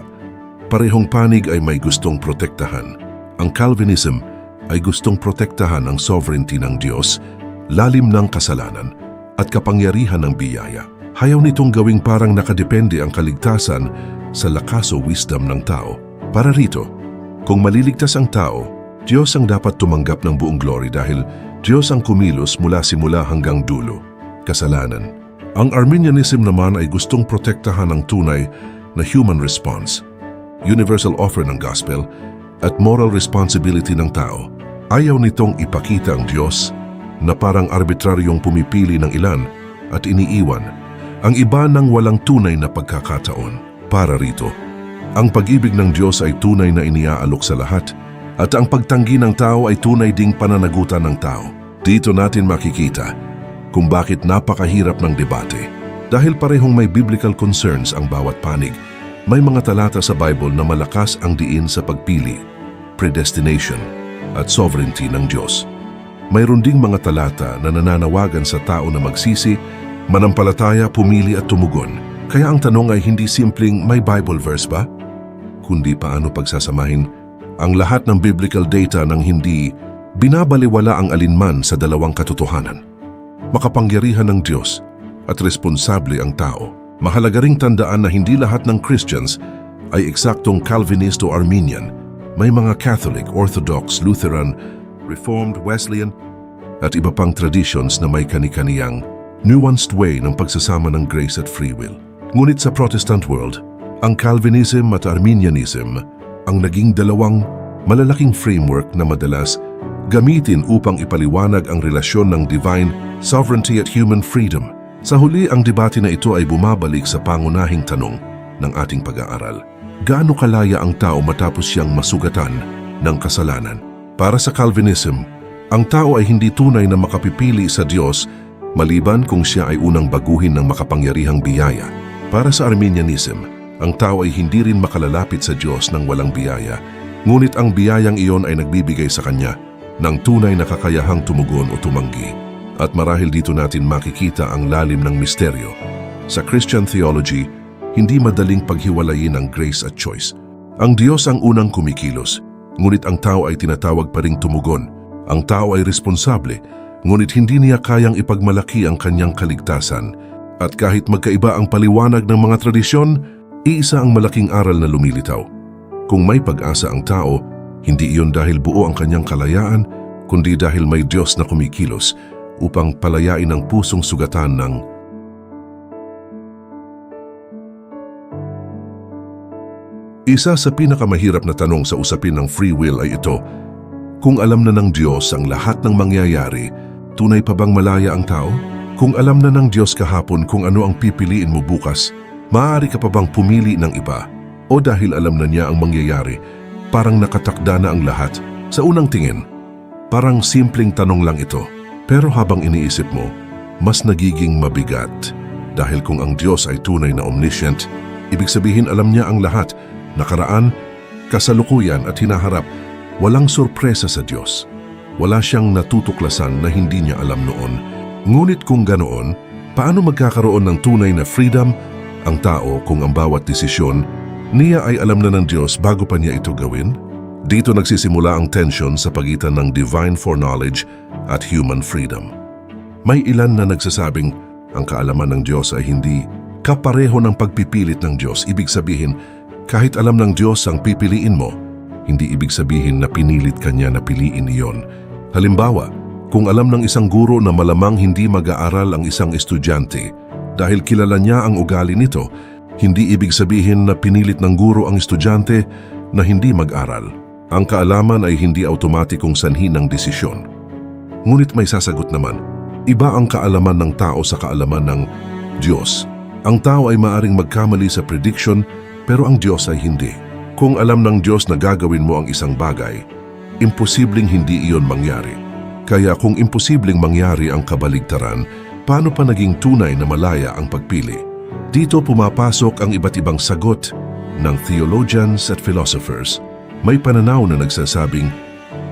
S1: parehong panig ay may gustong protektahan. Ang Calvinism ay gustong protektahan ang sovereignty ng Diyos, lalim ng kasalanan, at kapangyarihan ng biyaya. Hayaw nitong gawing parang nakadepende ang kaligtasan sa lakas o wisdom ng tao. Para rito, kung maliligtas ang tao, Diyos ang dapat tumanggap ng buong glory dahil Diyos ang kumilos mula simula hanggang dulo. Kasalanan. Ang Arminianism naman ay gustong protektahan ang tunay na human response, universal offer ng gospel, at moral responsibility ng tao. Ayaw nitong ipakita ang Diyos na parang arbitraryong pumipili ng ilan at iniiwan ang iba ng walang tunay na pagkakataon. Para rito, ang pag-ibig ng Diyos ay tunay na iniaalok sa lahat at ang pagtanggi ng tao ay tunay ding pananagutan ng tao. Dito natin makikita kung bakit napakahirap ng debate. Dahil parehong may biblical concerns ang bawat panig, may mga talata sa Bible na malakas ang diin sa pagpili, predestination, at sovereignty ng Diyos. Mayroon ding mga talata na nananawagan sa tao na magsisi, manampalataya, pumili at tumugon. Kaya ang tanong ay hindi simpleng may Bible verse ba? Kundi paano pagsasamahin ang lahat ng biblical data nang hindi binabaliwala ang alinman sa dalawang katotohanan. Makapangyarihan ng Diyos at responsable ang tao. Mahalaga ring tandaan na hindi lahat ng Christians ay eksaktong Calvinist o Arminian. May mga Catholic, Orthodox, Lutheran Reformed, Wesleyan, at iba pang traditions na may kani-kaniyang nuanced way ng pagsasama ng grace at free will. Ngunit sa Protestant world, ang Calvinism at Arminianism ang naging dalawang malalaking framework na madalas gamitin upang ipaliwanag ang relasyon ng divine sovereignty at human freedom. Sa huli, ang debate na ito ay bumabalik sa pangunahing tanong ng ating pag-aaral. Gaano kalaya ang tao matapos siyang masugatan ng kasalanan? Para sa Calvinism, ang tao ay hindi tunay na makapipili sa Diyos maliban kung siya ay unang baguhin ng makapangyarihang biyaya. Para sa Arminianism, ang tao ay hindi rin makalalapit sa Diyos ng walang biyaya, ngunit ang biyayang iyon ay nagbibigay sa Kanya ng tunay na kakayahang tumugon o tumanggi. At marahil dito natin makikita ang lalim ng misteryo. Sa Christian theology, hindi madaling paghiwalayin ang grace at choice. Ang Diyos ang unang kumikilos, ngunit ang tao ay tinatawag pa ring tumugon. Ang tao ay responsable, ngunit hindi niya kayang ipagmalaki ang kanyang kaligtasan. At kahit magkaiba ang paliwanag ng mga tradisyon, iisa ang malaking aral na lumilitaw. Kung may pag-asa ang tao, hindi iyon dahil buo ang kanyang kalayaan, kundi dahil may Diyos na kumikilos upang palayain ang pusong sugatan ng Isa sa pinakamahirap na tanong sa usapin ng free will ay ito: kung alam na ng Diyos ang lahat ng mangyayari, tunay pa bang malaya ang tao? Kung alam na ng Diyos kahapon kung ano ang pipiliin mo bukas, maaari ka pa bang pumili ng iba? O dahil alam na niya ang mangyayari, parang nakatakda na ang lahat? Sa unang tingin, parang simpleng tanong lang ito. Pero habang iniisip mo, mas nagiging mabigat. Dahil kung ang Diyos ay tunay na omniscient, ibig sabihin alam niya ang lahat, nakaraan, kasalukuyan at hinaharap. Walang sorpresa sa Diyos. Wala siyang natutuklasan na hindi niya alam noon. Ngunit kung ganoon, paano magkakaroon ng tunay na freedom ang tao kung ang bawat desisyon niya ay alam na ng Diyos bago pa niya ito gawin? Dito nagsisimula ang tension sa pagitan ng divine foreknowledge at human freedom. May ilan na nagsasabing ang kaalaman ng Diyos ay hindi kapareho ng pagpipilit ng Diyos. Ibig sabihin, kahit alam ng Diyos ang pipiliin mo, hindi ibig sabihin na pinilit Kanya na piliin iyon. Halimbawa, kung alam ng isang guro na malamang hindi mag-aaral ang isang estudyante dahil kilala niya ang ugali nito, hindi ibig sabihin na pinilit ng guro ang estudyante na hindi mag-aral. Ang kaalaman ay hindi automatikong sanhi ng desisyon. Ngunit may sasagot naman, iba ang kaalaman ng tao sa kaalaman ng Diyos. Ang tao ay maaring magkamali sa prediction, pero ang Diyos ay hindi. Kung alam ng Diyos na gagawin mo ang isang bagay, imposibleng hindi iyon mangyari. Kaya kung imposibleng mangyari ang kabaligtaran, paano pa naging tunay na malaya ang pagpili? Dito pumapasok ang iba't ibang sagot ng theologians at philosophers. May pananaw na nagsasabing,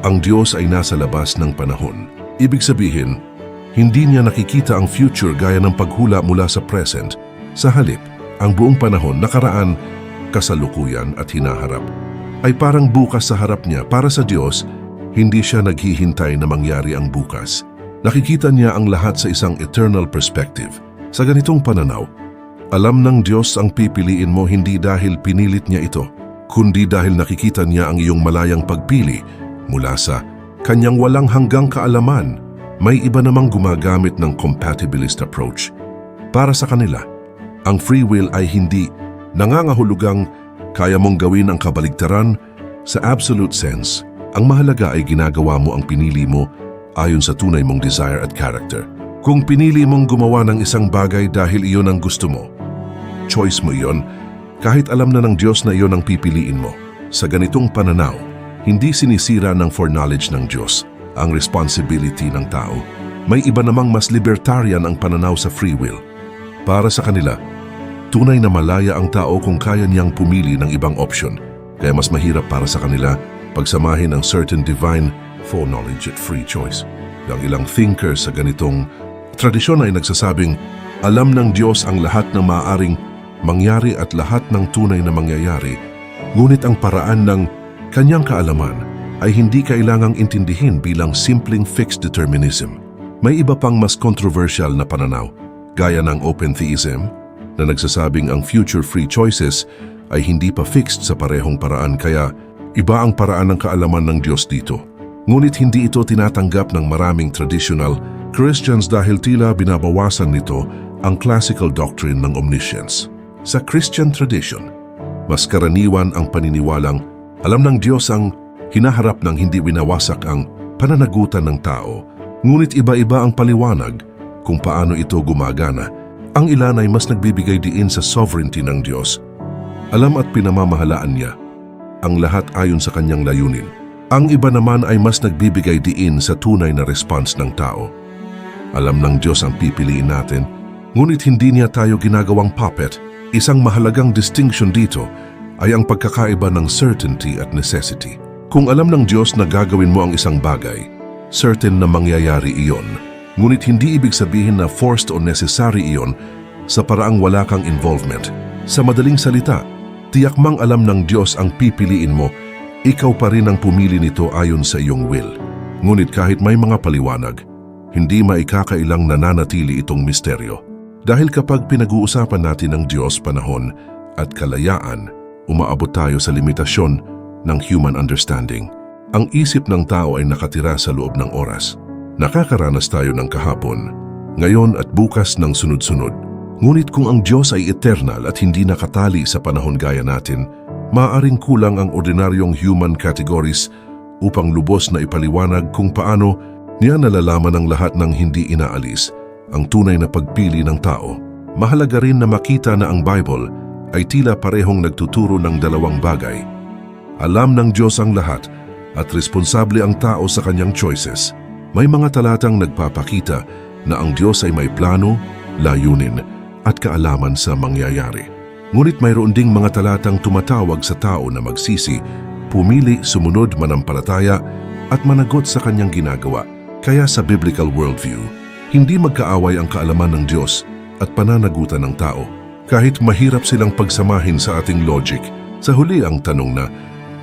S1: ang Diyos ay nasa labas ng panahon. Ibig sabihin, hindi niya nakikita ang future gaya ng paghula mula sa present. Sa halip, ang buong panahon, nakaraan, kasalukuyan at hinaharap ay parang bukas sa harap niya. Para sa Diyos, hindi siya naghihintay na mangyari ang bukas. Nakikita niya ang lahat sa isang eternal perspective. Sa ganitong pananaw, alam ng Diyos ang pipiliin mo hindi dahil pinilit niya ito, kundi dahil nakikita niya ang iyong malayang pagpili mula sa kanyang walang hanggang kaalaman. May iba namang gumagamit ng compatibilist approach. Para sa kanila, ang free will ay hindi nangangahulugang kaya mong gawin ang kabaligtaran sa absolute sense. Ang mahalaga ay ginagawa mo ang pinili mo ayon sa tunay mong desire at character. Kung pinili mong gumawa ng isang bagay dahil iyon ang gusto mo, choice mo iyon, kahit alam na ng Diyos na iyon ang pipiliin mo. Sa ganitong pananaw, hindi sinisira ng foreknowledge ng Diyos ang responsibility ng tao. May iba namang mas libertarian ang pananaw sa free will. Para sa kanila, tunay na malaya ang tao kung kaya niyang pumili ng ibang option, kaya mas mahirap para sa kanila pagsamahin ang certain divine foreknowledge at free choice. Ang ilang thinkers sa ganitong tradisyon ay nagsasabing, alam ng Diyos ang lahat ng maaaring mangyari at lahat ng tunay na mangyayari, ngunit ang paraan ng kanyang kaalaman ay hindi kailangang intindihin bilang simpleng fixed determinism. May iba pang mas controversial na pananaw, gaya ng open theism, na nagsasabing ang future free choices ay hindi pa fixed sa parehong paraan, kaya iba ang paraan ng kaalaman ng Diyos dito. Ngunit hindi ito tinatanggap ng maraming traditional Christians dahil tila binabawasan nito ang classical doctrine ng omniscience. Sa Christian tradition, mas karaniwan ang paniniwalang alam ng Diyos ang hinaharap ng hindi winawasak ang pananagutan ng tao, ngunit iba-iba ang paliwanag kung paano ito gumagana. Ang ilan ay mas nagbibigay diin sa sovereignty ng Diyos. Alam at pinamamahalaan niya ang lahat ayon sa kanyang layunin. Ang iba naman ay mas nagbibigay diin sa tunay na response ng tao. Alam ng Diyos ang pipiliin natin, ngunit hindi niya tayo ginagawang puppet. Isang mahalagang distinction dito ay ang pagkakaiba ng certainty at necessity. Kung alam ng Diyos na gagawin mo ang isang bagay, certain na mangyayari iyon. Ngunit hindi ibig sabihin na forced o necessary iyon sa paraang wala kang involvement. Sa madaling salita, tiyak mang alam ng Diyos ang pipiliin mo, ikaw pa rin ang pumili nito ayon sa iyong will. Ngunit kahit may mga paliwanag, hindi maikakailang nananatili itong misteryo. Dahil kapag pinag-uusapan natin ang Diyos, panahon at kalayaan, umaabot tayo sa limitasyon ng human understanding. Ang isip ng tao ay nakatira sa loob ng oras. Nakakaranas tayo ng kahapon, ngayon at bukas ng sunod-sunod. Ngunit kung ang Diyos ay eternal at hindi nakatali sa panahon gaya natin, maaaring kulang ang ordinaryong human categories upang lubos na ipaliwanag kung paano niya nalalaman ang lahat ng hindi inaalis, ang tunay na pagpili ng tao. Mahalaga rin na makita na ang Bible ay tila parehong nagtuturo ng dalawang bagay. Alam ng Diyos ang lahat at responsable ang tao sa kanyang choices. May mga talatang nagpapakita na ang Diyos ay may plano, layunin at kaalaman sa mangyayari. Ngunit mayroon ding mga talatang tumatawag sa tao na magsisi, pumili, sumunod, manampalataya at managot sa kanyang ginagawa. Kaya sa biblical worldview, hindi magkaaway ang kaalaman ng Diyos at pananagutan ng tao. Kahit mahirap silang pagsamahin sa ating logic, sa huli ang tanong na,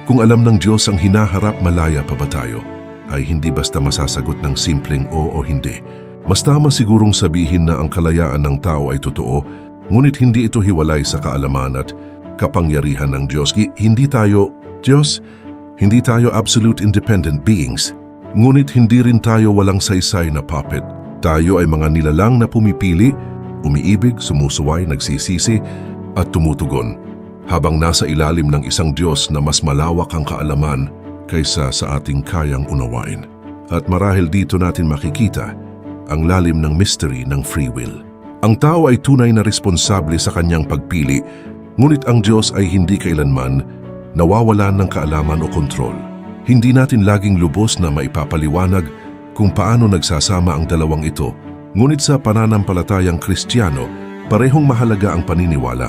S1: kung alam ng Diyos ang hinaharap, malaya pa ba tayo? Ay hindi basta masasagot ng simpleng oo o hindi. Mas tama sigurong sabihin na ang kalayaan ng tao ay totoo, ngunit hindi ito hiwalay sa kaalaman at kapangyarihan ng Diyos. Hindi tayo Diyos, hindi tayo absolute independent beings, ngunit hindi rin tayo walang saysay na puppet. Tayo ay mga nilalang na pumipili, umiibig, sumusuway, nagsisisi at tumutugon, habang nasa ilalim ng isang Diyos na mas malawak ang kaalaman kaysa sa ating kayang unawain. At marahil dito natin makikita ang lalim ng mystery ng free will. Ang tao ay tunay na responsable sa kanyang pagpili, ngunit ang Diyos ay hindi kailanman nawawalan ng kaalaman o kontrol. Hindi natin laging lubos na maipapaliwanag kung paano nagsasama ang dalawang ito, ngunit sa pananampalatayang Kristiyano, parehong mahalaga ang paniniwala.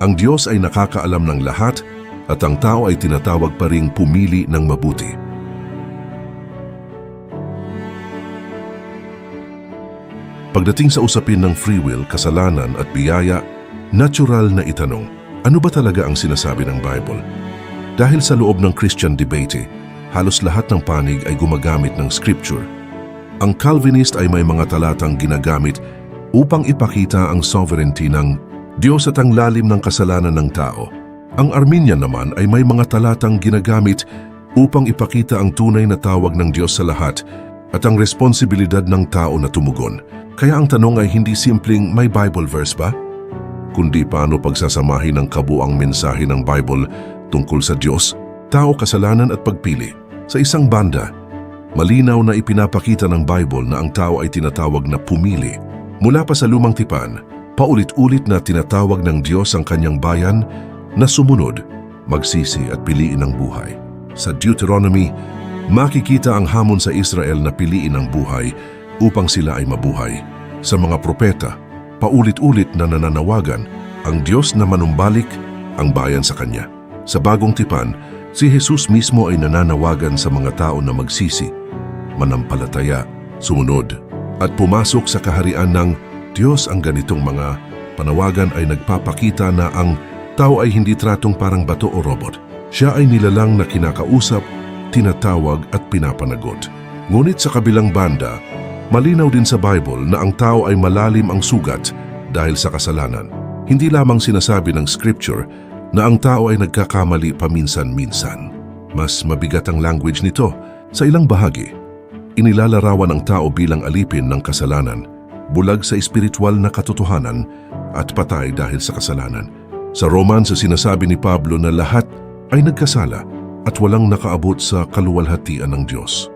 S1: Ang Diyos ay nakakaalam ng lahat at ang tao ay tinatawag pa ring pumili ng mabuti. Pagdating sa usapin ng free will, kasalanan at biyaya, natural na itanong, ano ba talaga ang sinasabi ng Bible? Dahil sa loob ng Christian debate, halos lahat ng panig ay gumagamit ng scripture. Ang Calvinist ay may mga talatang ginagamit upang ipakita ang sovereignty ng Diyos at ang lalim ng kasalanan ng tao. Ang Arminian naman ay may mga talatang ginagamit upang ipakita ang tunay na tawag ng Diyos sa lahat at ang responsibilidad ng tao na tumugon. Kaya ang tanong ay hindi simpleng may Bible verse ba? Kundi paano pagsasamahin ang kabuang mensahe ng Bible tungkol sa Diyos, tao, kasalanan at pagpili. Sa isang banda, malinaw na ipinapakita ng Bible na ang tao ay tinatawag na pumili. Mula pa sa lumang tipan, paulit-ulit na tinatawag ng Diyos ang kanyang bayan na sumunod, magsisi at piliin ang buhay. Sa Deuteronomy, makikita ang hamon sa Israel na piliin ang buhay upang sila ay mabuhay. Sa mga propeta, paulit-ulit na nananawagan ang Diyos na manumbalik ang bayan sa Kanya. Sa bagong tipan, si Jesus mismo ay nananawagan sa mga tao na magsisi, manampalataya, sumunod, at pumasok sa kaharian ng Diyos. Ang ganitong mga panawagan ay nagpapakita na ang tao ay hindi tratong parang bato o robot. Siya ay nilalang na kinakausap, tinatawag at pinapanagot. Ngunit sa kabilang banda, malinaw din sa Bible na ang tao ay malalim ang sugat dahil sa kasalanan. Hindi lamang sinasabi ng Scripture na ang tao ay nagkakamali paminsan-minsan. Mas mabigat ang language nito. Sa ilang bahagi, inilalarawan ang tao bilang alipin ng kasalanan, bulag sa espiritual na katotohanan at patay dahil sa kasalanan. Sa Romans, sinasabi ni Pablo na lahat ay nagkasala at walang nakaabot sa kaluwalhatian ng Diyos.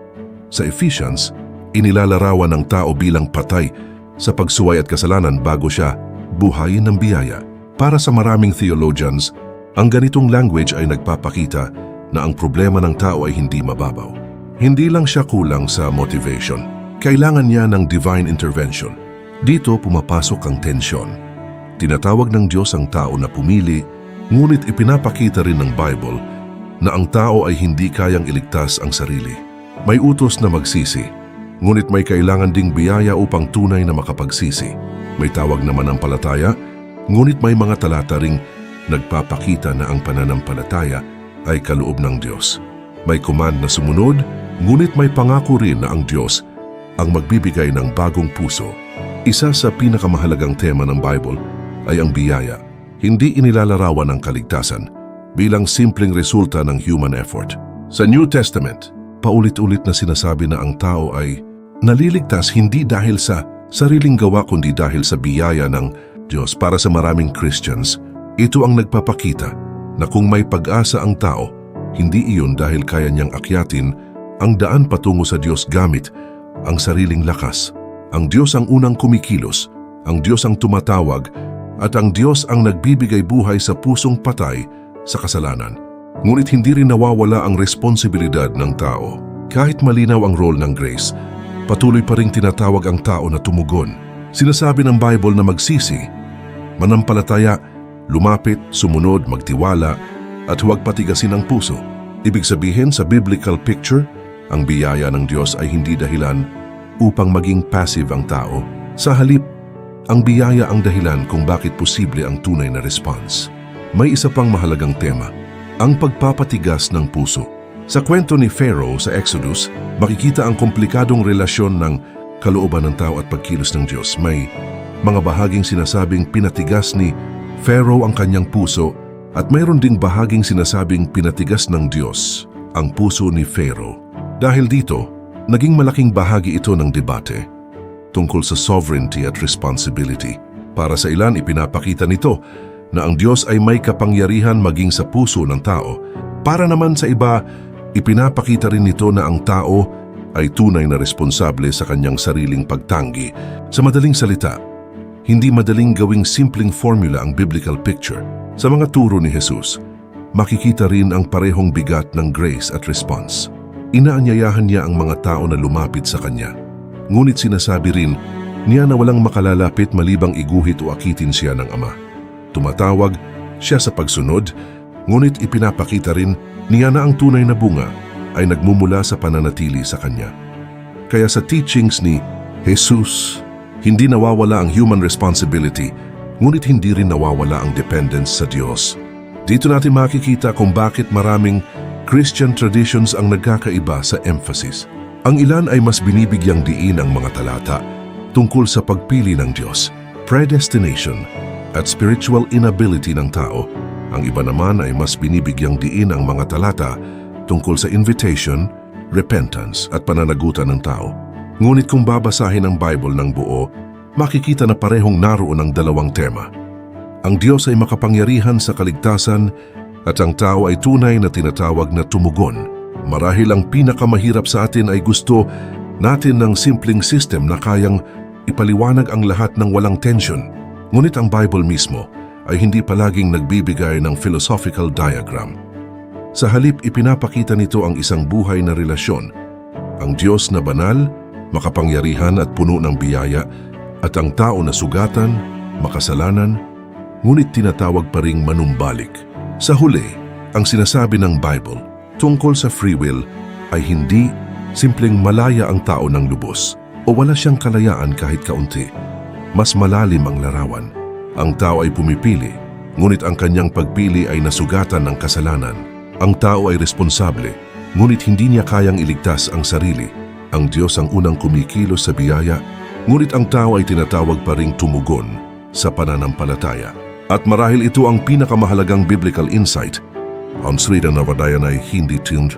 S1: Sa Ephesians, inilalarawan ang tao bilang patay sa pagsuway at kasalanan bago siya buhayin ng biyaya. Para sa maraming theologians, ang ganitong language ay nagpapakita na ang problema ng tao ay hindi mababaw. Hindi lang siya kulang sa motivation. Kailangan niya ng divine intervention. Dito pumapasok ang tensyon. Tinatawag ng Diyos ang tao na pumili, ngunit ipinapakita rin ng Bible na ang tao ay hindi kayang iligtas ang sarili. May utos na magsisi, ngunit may kailangan ding biyaya upang tunay na makapagsisi. May tawag na manampalataya, ngunit may mga talata ring nagpapakita na ang pananampalataya ay kaloob ng Diyos. May command na sumunod, ngunit may pangako rin na ang Diyos ang magbibigay ng bagong puso. Isa sa pinakamahalagang tema ng Bible ay ang biyaya. Hindi inilalarawan ang kaligtasan bilang simpleng resulta ng human effort. Sa New Testament, paulit-ulit na sinasabi na ang tao ay naliligtas hindi dahil sa sariling gawa kundi dahil sa biyaya ng Diyos. Para sa maraming Christians, ito ang nagpapakita na kung may pag-asa ang tao, hindi iyon dahil kaya niyang akyatin ang daan patungo sa Diyos gamit ang sariling lakas. Ang Diyos ang unang kumikilos, ang Diyos ang tumatawag, at ang Diyos ang nagbibigay buhay sa pusong patay sa kasalanan. Ngunit hindi rin nawawala ang responsibilidad ng tao. Kahit malinaw ang role ng grace, patuloy pa rin tinatawag ang tao na tumugon. Sinasabi ng Bible na magsisi, manampalataya, lumapit, sumunod, magtiwala, at huwag patigasin ang puso. Ibig sabihin sa biblical picture, ang biyaya ng Diyos ay hindi dahilan upang maging passive ang tao. Sa halip, ang biyaya ang dahilan kung bakit posible ang tunay na response. May isa pang mahalagang tema, ang pagpapatigas ng puso. Sa kwento ni Pharaoh sa Exodus, makikita ang komplikadong relasyon ng kalooban ng tao at pagkilos ng Diyos. May mga bahaging sinasabing pinatigas ni Pharaoh ang kanyang puso at mayroon ding bahaging sinasabing pinatigas ng Diyos ang puso ni Pharaoh. Dahil dito, naging malaking bahagi ito ng debate tungkol sa sovereignty at responsibility. Para sa ilan, ipinapakita nito na ang Diyos ay may kapangyarihan maging sa puso ng tao. Para naman sa iba, ipinapakita rin nito na ang tao ay tunay na responsable sa kanyang sariling pagtanggi. Sa madaling salita, hindi madaling gawing simpleng formula ang biblical picture. Sa mga turo ni Jesus, makikita rin ang parehong bigat ng grace at response. Inaanyayahan niya ang mga tao na lumapit sa kanya. Ngunit sinasabi rin niya na walang makalalapit malibang iguhit o akitin siya ng Ama. Tumatawag siya sa pagsunod, ngunit ipinapakita rin niya na ang tunay na bunga ay nagmumula sa pananatili sa kanya. Kaya sa teachings ni Jesus, hindi nawawala ang human responsibility, ngunit hindi rin nawawala ang dependence sa Diyos. Dito natin makikita kung bakit maraming Christian traditions ang nagkakaiba sa emphasis. Ang ilan ay mas binibigyang diin ang mga talata tungkol sa pagpili ng Diyos, predestination, at spiritual inability ng tao. Ang iba naman ay mas binibigyang diin ang mga talata tungkol sa invitation, repentance, at pananagutan ng tao. Ngunit kung babasahin ang Bible ng buo, makikita na parehong naroon ang dalawang tema. Ang Diyos ay makapangyarihan sa kaligtasan at ang tao ay tunay na tinatawag na tumugon. Marahil ang pinakamahirap sa atin ay gusto natin ng simpleng system na kayang ipaliwanag ang lahat ng walang tension. Ngunit ang Bible mismo ay hindi palaging nagbibigay ng philosophical diagram. Sa halip, ipinapakita nito ang isang buhay na relasyon. Ang Diyos na banal, makapangyarihan at puno ng biyaya, at ang tao na sugatan, makasalanan, ngunit tinatawag pa ring manumbalik. Sa huli, ang sinasabi ng Bible tungkol sa free will ay hindi simpleng malaya ang tao ng lubos o wala siyang kalayaan kahit kaunti. Mas malalim ang larawan. Ang tao ay pumipili, ngunit ang kanyang pagpili ay nasugatan ng kasalanan. Ang tao ay responsable, ngunit hindi niya kayang iligtas ang sarili. Ang Diyos ang unang kumikilos sa biyaya, ngunit ang tao ay tinatawag pa ring tumugon sa pananampalataya. At marahil ito ang pinakamahalagang biblical insight. Ang Sri Navadayan ay hindi tuned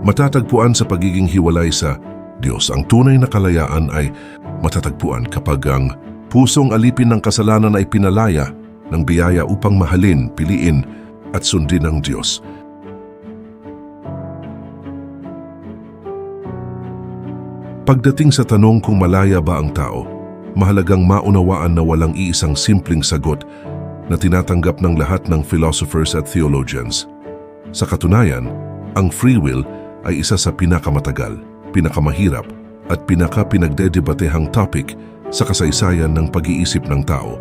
S1: Matatagpuan sa pagiging hiwalay sa Diyos. Ang tunay na kalayaan ay matatagpuan kapag ang pusong alipin ng kasalanan ay pinalaya ng biyaya upang mahalin, piliin at sundin ng Diyos. Pagdating sa tanong kung malaya ba ang tao, mahalagang maunawaan na walang iisang simpleng sagot na tinatanggap ng lahat ng philosophers at theologians. Sa katunayan, ang free will ay isa sa pinakamatagal, pinakamahirap at pinagdedebatehang topic sa kasaysayan ng pag-iisip ng tao.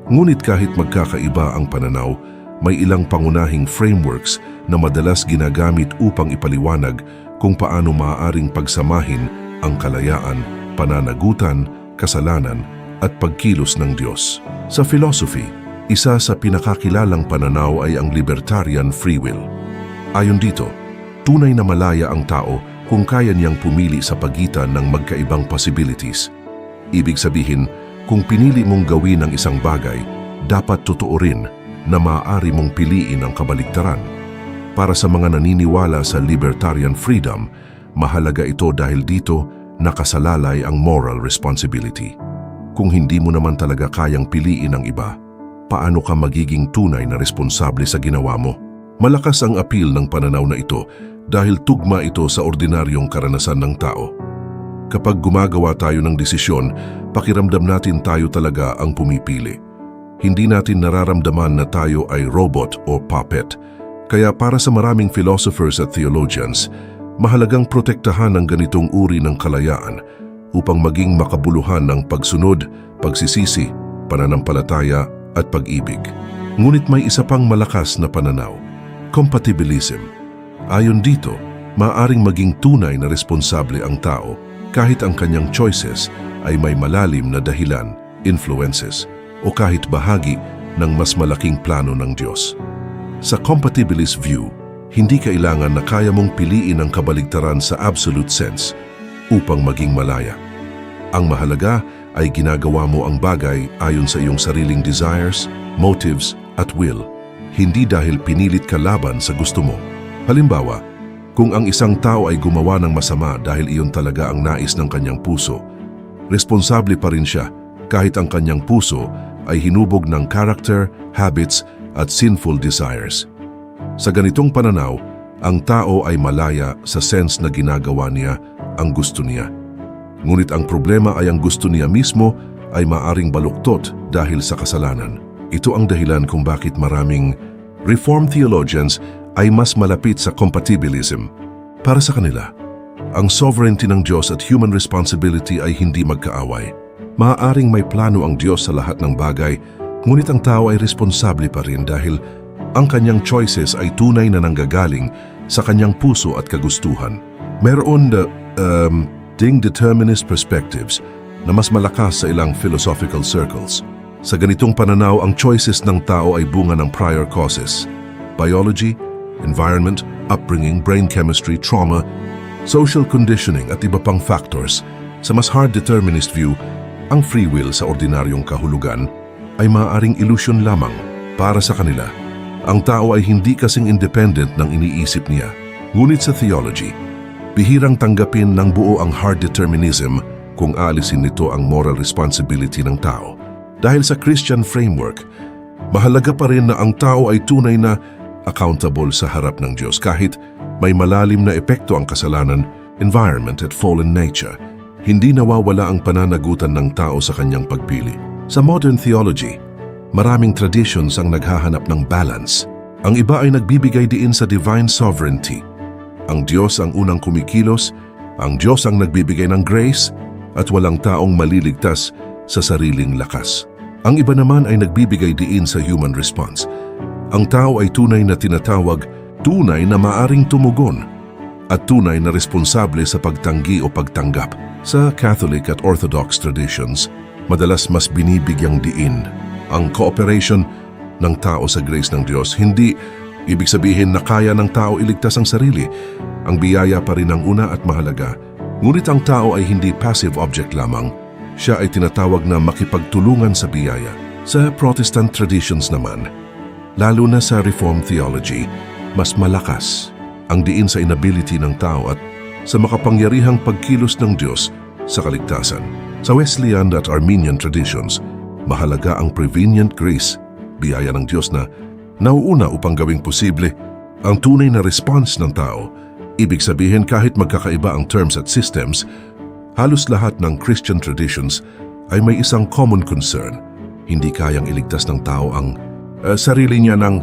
S1: Ngunit kahit magkakaiba ang pananaw, may ilang pangunahing frameworks na madalas ginagamit upang ipaliwanag kung paano maaaring pagsamahin ang kalayaan, pananagutan, kasalanan at pagkilos ng Diyos. Sa philosophy, isa sa pinakakilalang pananaw ay ang libertarian free will. Ayon dito, tunay na malaya ang tao kung kaya niyang pumili sa pagitan ng magkaibang possibilities. Ibig sabihin, kung pinili mong gawin ang isang bagay, dapat totoo rin na maaari mong piliin ang kabaligtaran. Para sa mga naniniwala sa libertarian freedom, mahalaga ito dahil dito nakasalalay ang moral responsibility. Kung hindi mo naman talaga kayang piliin ang iba, paano ka magiging tunay na responsable sa ginawa mo? Malakas ang appeal ng pananaw na ito dahil tugma ito sa ordinaryong karanasan ng tao. Kapag gumagawa tayo ng desisyon, pakiramdam natin tayo talaga ang pumipili. Hindi natin nararamdaman na tayo ay robot o puppet. Kaya para sa maraming philosophers at theologians, mahalagang protektahan ang ganitong uri ng kalayaan upang maging makabuluhan ng pagsunod, pagsisisi, pananampalataya at pag-ibig. Ngunit may isa pang malakas na pananaw, compatibilism. Ayon dito, maaaring maging tunay na responsable ang tao kahit ang kanyang choices ay may malalim na dahilan, influences, o kahit bahagi ng mas malaking plano ng Diyos. Sa compatibilist view, hindi kailangan na kaya mong piliin ang kabaligtaran sa absolute sense upang maging malaya. Ang mahalaga ay ginagawa mo ang bagay ayon sa iyong sariling desires, motives at will, hindi dahil pinilit ka laban sa gusto mo. Halimbawa, kung ang isang tao ay gumawa ng masama dahil iyon talaga ang nais ng kanyang puso, responsable pa rin siya kahit ang kanyang puso ay hinubog ng character, habits at sinful desires. Sa ganitong pananaw, ang tao ay malaya sa sense na ginagawa niya ang gusto niya. Ngunit ang problema ay ang gusto niya mismo ay maaring baluktot dahil sa kasalanan. Ito ang dahilan kung bakit maraming Reformed theologians ay mas malapit sa compatibilism. Para sa kanila, ang sovereignty ng Diyos at human responsibility ay hindi magkaaway. Maaaring may plano ang Diyos sa lahat ng bagay, ngunit ang tao ay responsable pa rin dahil ang kanyang choices ay tunay na nanggagaling sa kanyang puso at kagustuhan. Mayroon ding determinist perspectives na mas malakas sa ilang philosophical circles. Sa ganitong pananaw, ang choices ng tao ay bunga ng prior causes: biology, environment, upbringing, brain chemistry, trauma, social conditioning at iba pang factors. Sa mas hard determinist view, ang free will sa ordinaryong kahulugan ay maaaring illusion lamang. Para sa kanila, ang tao ay hindi kasing independent ng iniisip niya. Ngunit sa theology, bihirang tanggapin ng buo ang hard determinism kung aalisin nito ang moral responsibility ng tao. Dahil sa Christian framework, mahalaga pa rin na ang tao ay tunay na accountable sa harap ng Diyos kahit may malalim na epekto ang kasalanan, environment at fallen nature. Hindi nawawala ang pananagutan ng tao sa kanyang pagpili. Sa modern theology, maraming traditions ang naghahanap ng balance. Ang iba ay nagbibigay diin sa divine sovereignty. Ang Diyos ang unang kumikilos, ang Diyos ang nagbibigay ng grace, at walang taong maliligtas sa sariling lakas. Ang iba naman ay nagbibigay diin sa human response. Ang tao ay tunay na tinatawag, tunay na maaring tumugon, at tunay na responsable sa pagtanggi o pagtanggap. Sa Catholic at Orthodox traditions, madalas mas binibigyang diin ang cooperation ng tao sa grace ng Diyos. Hindi ibig sabihin na kaya ng tao iligtas ang sarili. Ang biyaya pa rin ang una at mahalaga. Ngunit ang tao ay hindi passive object lamang. Siya ay tinatawag na makipagtulungan sa biyaya. Sa Protestant traditions naman, lalo na sa Reformed theology, mas malakas ang diin sa inability ng tao at sa makapangyarihang pagkilos ng Diyos sa kaligtasan. Sa Wesleyan at Arminian traditions, mahalaga ang prevenient grace, biyaya ng Diyos na nauuna upang gawing posible ang tunay na response ng tao. Ibig sabihin kahit magkakaiba ang terms at systems, halos lahat ng Christian traditions ay may isang common concern. Hindi kayang iligtas ng tao ang sarili niya ng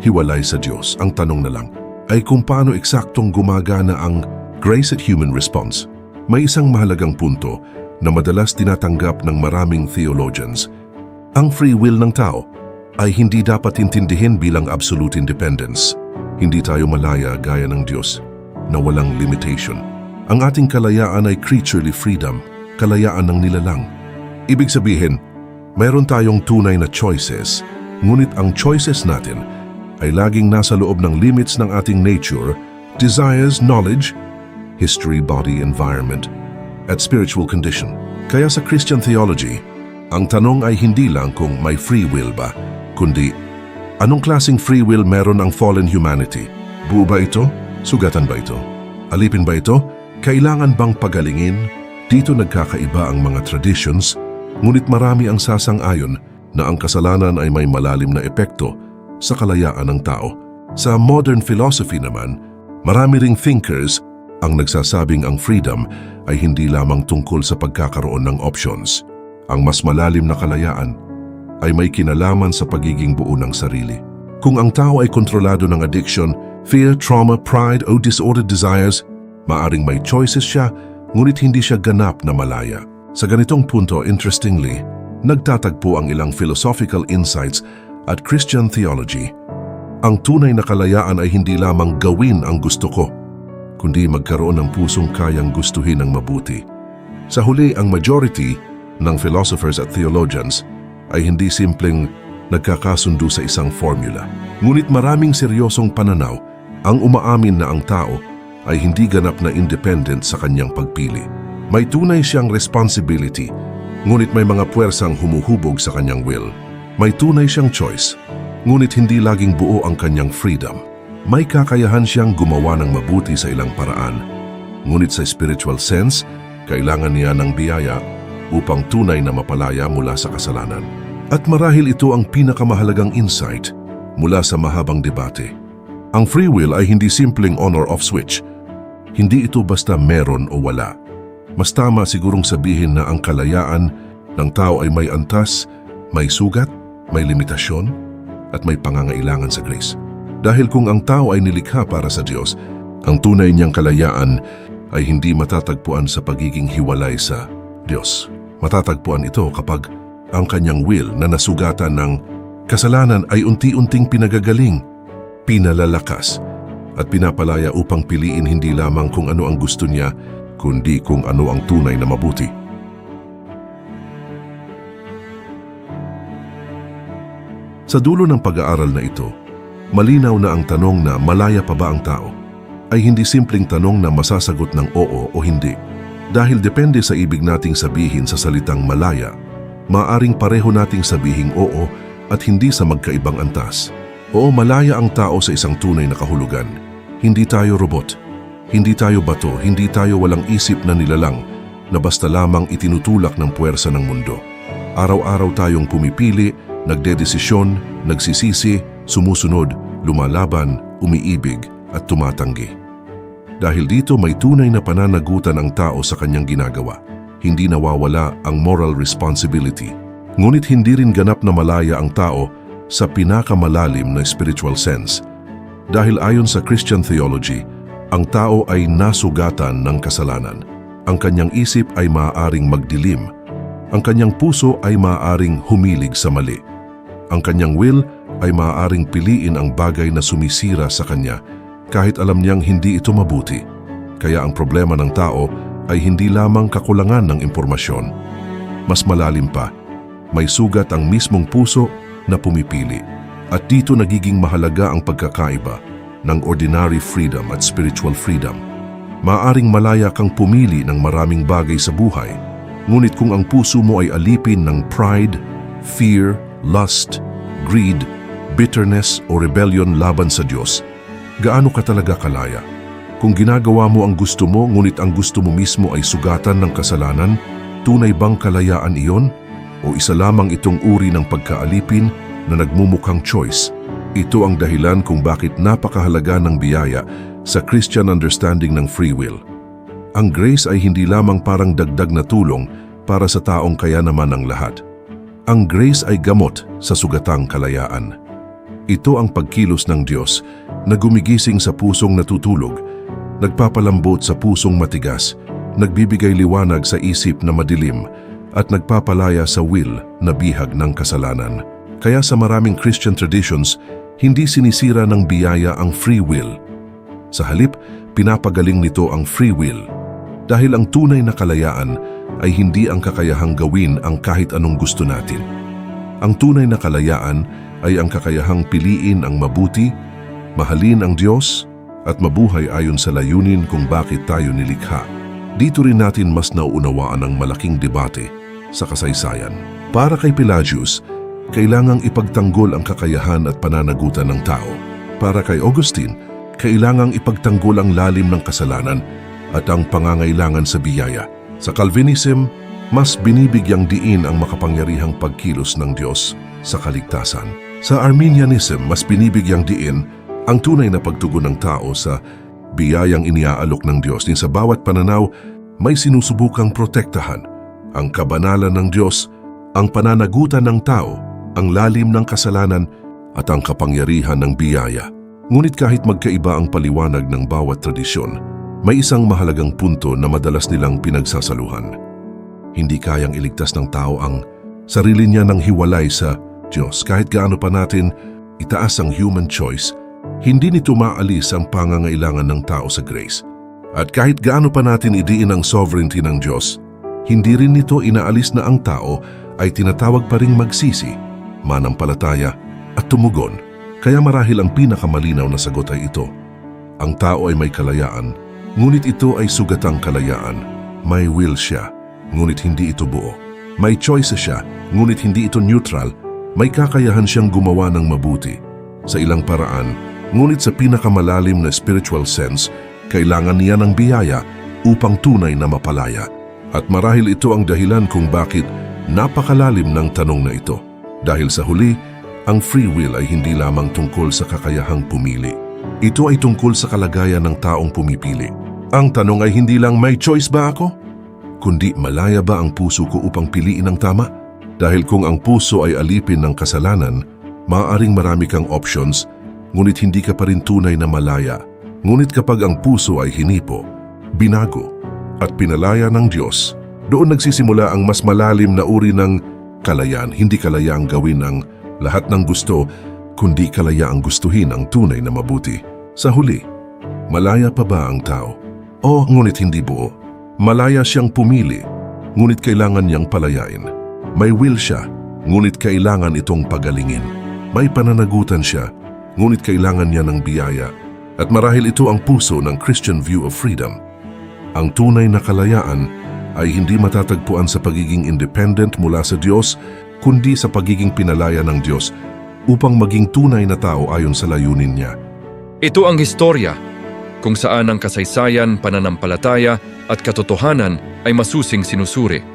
S1: hiwalay sa Diyos. Ang tanong na lang ay kung paano eksaktong gumagana ang grace at human response. May isang mahalagang punto na madalas tinatanggap ng maraming theologians. Ang free will ng tao ay hindi dapat intindihin bilang absolute independence. Hindi tayo malaya gaya ng Diyos na walang limitation. Ang ating kalayaan ay creaturely freedom, kalayaan ng nilalang. Ibig sabihin, mayroon tayong tunay na choices, ngunit ang choices natin ay laging nasa loob ng limits ng ating nature, desires, knowledge, history, body, environment, at spiritual condition. Kaya sa Christian theology, ang tanong ay hindi lang kung may free will ba, kundi anong klaseng free will meron ang fallen humanity? Buo ba ito? Sugatan ba ito? Alipin ba ito? Kailangan bang pagalingin? Dito nagkakaiba ang mga traditions, ngunit marami ang sasang-ayon na ang kasalanan ay may malalim na epekto sa kalayaan ng tao. Sa modern philosophy naman, marami ring thinkers ang nagsasabing ang freedom ay hindi lamang tungkol sa pagkakaroon ng options. Ang mas malalim na kalayaan ay may kinalaman sa pagiging buo ng sarili. Kung ang tao ay kontrolado ng addiction, fear, trauma, pride o disordered desires, maaring may choices siya, ngunit hindi siya ganap na malaya. Sa ganitong punto, interestingly, nagtatagpo ang ilang philosophical insights at Christian theology. Ang tunay na kalayaan ay hindi lamang gawin ang gusto ko, kundi magkaroon ng pusong kayang gustuhin ang mabuti. Sa huli, ang majority ng philosophers at theologians ay hindi simpleng nagkakasundo sa isang formula. Ngunit maraming seryosong pananaw ang umaamin na ang tao ay hindi ganap na independent sa kanyang pagpili. May tunay siyang responsibility, ngunit may mga puwersang humuhubog sa kanyang will. May tunay siyang choice, ngunit hindi laging buo ang kanyang freedom. May kakayahan siyang gumawa ng mabuti sa ilang paraan, ngunit sa spiritual sense, kailangan niya ng biyaya upang tunay na mapalaya mula sa kasalanan. At marahil ito ang pinakamahalagang insight mula sa mahabang debate. Ang free will ay hindi simpleng on or off switch. Hindi ito basta meron o wala. Mas tama sigurong sabihin na ang kalayaan ng tao ay may antas, may sugat, may limitasyon, at may pangangailangan sa grace. Dahil kung ang tao ay nilikha para sa Diyos, ang tunay niyang kalayaan ay hindi matatagpuan sa pagiging hiwalay sa Diyos. Matatagpuan ito kapag ang kanyang will na nasugatan ng kasalanan ay unti-unting pinagagaling, pinalalakas, at pinapalaya upang piliin hindi lamang kung ano ang gusto niya, kundi kung ano ang tunay na mabuti. Sa dulo ng pag-aaral na ito, malinaw na ang tanong na malaya pa ba ang tao ay hindi simpleng tanong na masasagot ng oo o hindi. Dahil depende sa ibig nating sabihin sa salitang malaya, maaring pareho nating sabihing oo at hindi sa magkaibang antas. Oo, malaya ang tao sa isang tunay na kahulugan. Hindi tayo robot, hindi tayo bato, hindi tayo walang isip na nilalang na basta lamang itinutulak ng puwersa ng mundo. Araw-araw tayong pumipili, nagdedesisyon, nagsisisi, sumusunod, lumalaban, umiibig at tumatanggi. Dahil dito may tunay na pananagutan ang tao sa kanyang ginagawa. Hindi nawawala ang moral responsibility. Ngunit hindi rin ganap na malaya ang tao sa pinakamalalim na spiritual sense. Dahil ayon sa Christian theology, ang tao ay nasugatan ng kasalanan. Ang kanyang isip ay maaaring magdilim. Ang kanyang puso ay maaaring humilig sa mali. Ang kanyang will ay maaaring piliin ang bagay na sumisira sa kanya kahit alam niyang hindi ito mabuti. Kaya ang problema ng tao ay hindi lamang kakulangan ng impormasyon. Mas malalim pa, may sugat ang mismong puso na pumipili. At dito nagiging mahalaga ang pagkakaiba ng ordinary freedom at spiritual freedom. Maaring malaya kang pumili ng maraming bagay sa buhay, ngunit kung ang puso mo ay alipin ng pride, fear, lust, greed, bitterness o rebellion laban sa Diyos, gaano ka talaga kalaya? Kung ginagawa mo ang gusto mo ngunit ang gusto mo mismo ay sugatan ng kasalanan, tunay bang kalayaan iyon? O isa lamang itong uri ng pagkaalipin na nagmumukhang choice? Ito ang dahilan kung bakit napakahalaga ng biyaya sa Christian understanding ng free will. Ang grace ay hindi lamang parang dagdag na tulong para sa taong kaya naman ng lahat. Ang grace ay gamot sa sugatang kalayaan. Ito ang pagkilos ng Diyos na gumigising sa pusong natutulog, nagpapalambot sa pusong matigas, nagbibigay liwanag sa isip na madilim, at nagpapalaya sa will na bihag ng kasalanan. Kaya sa maraming Christian traditions, hindi sinisira ng biyaya ang free will. Sa halip, pinapagaling nito ang free will. Dahil ang tunay na kalayaan ay hindi ang kakayahang gawin ang kahit anong gusto natin. Ang tunay na kalayaan ay ang kakayahang piliin ang mabuti, mahalin ang Diyos, at mabuhay ayon sa layunin kung bakit tayo nilikha. Dito rin natin mas nauunawaan ang malaking debate sa kasaysayan. Para kay Pelagius, kailangang ipagtanggol ang kakayahan at pananagutan ng tao. Para kay Augustine, kailangang ipagtanggol ang lalim ng kasalanan at ang pangangailangan sa biyaya. Sa Calvinism, mas binibigyang diin ang makapangyarihang pagkilos ng Diyos sa kaligtasan. Sa Arminianism, mas binibigyang diin ang tunay na pagtugon ng tao sa biyayang iniaalok ng Diyos. Sa bawat pananaw, may sinusubukang protektahan ang kabanalan ng Diyos, ang pananagutan ng tao, ang lalim ng kasalanan at ang kapangyarihan ng biyaya. Ngunit kahit magkaiba ang paliwanag ng bawat tradisyon, may isang mahalagang punto na madalas nilang pinagsasaluhan. Hindi kayang iligtas ng tao ang sarili niya ng hiwalay sa Diyos. Kahit gaano pa natin itaas ang human choice, hindi nito maalis ang pangangailangan ng tao sa grace. At kahit gaano pa natin idiin ang sovereignty ng Diyos, hindi rin nito inaalis na ang tao ay tinatawag pa ring magsisi, manampalataya at tumugon. Kaya marahil ang pinakamalinaw na sagot ay ito. Ang tao ay may kalayaan, ngunit ito ay sugatang kalayaan. May will siya, ngunit hindi ito buo. May choices siya, ngunit hindi ito neutral. May kakayahan siyang gumawa ng mabuti sa ilang paraan, ngunit sa pinakamalalim na spiritual sense, kailangan niya ng biyaya upang tunay na mapalaya. At marahil ito ang dahilan kung bakit napakalalim ng tanong na ito. Dahil sa huli, ang free will ay hindi lamang tungkol sa kakayahang pumili. Ito ay tungkol sa kalagayan ng taong pumipili. Ang tanong ay hindi lang may choice ba ako? Kundi malaya ba ang puso ko upang piliin ang tama? Dahil kung ang puso ay alipin ng kasalanan, maaaring marami kang options, ngunit hindi ka pa rin tunay na malaya. Ngunit kapag ang puso ay hinipo, binago, at pinalaya ng Diyos, doon nagsisimula ang mas malalim na uri ng kalayaan. Hindi kalayaang gawin ang lahat ng gusto, kundi kalayaang gustuhin ang tunay na mabuti. Sa huli, malaya pa ba ang tao? O ngunit hindi buo. Malaya siyang pumili, ngunit kailangan niyang palayain. May will siya, ngunit kailangan itong pagalingin. May pananagutan siya, ngunit kailangan niya ng biyaya. At marahil ito ang puso ng Christian view of freedom. Ang tunay na kalayaan ay hindi matatagpuan sa pagiging independent mula sa Diyos, kundi sa pagiging pinalaya ng Diyos upang maging tunay na tao ayon sa layunin niya.
S2: Ito ang historya kung saan ang kasaysayan, pananampalataya at katotohanan ay masusing sinusuri.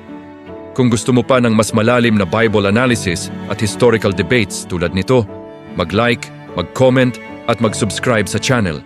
S2: Kung gusto mo pa ng mas malalim na Bible analysis at historical debates tulad nito, mag-like, mag-comment at mag-subscribe sa channel.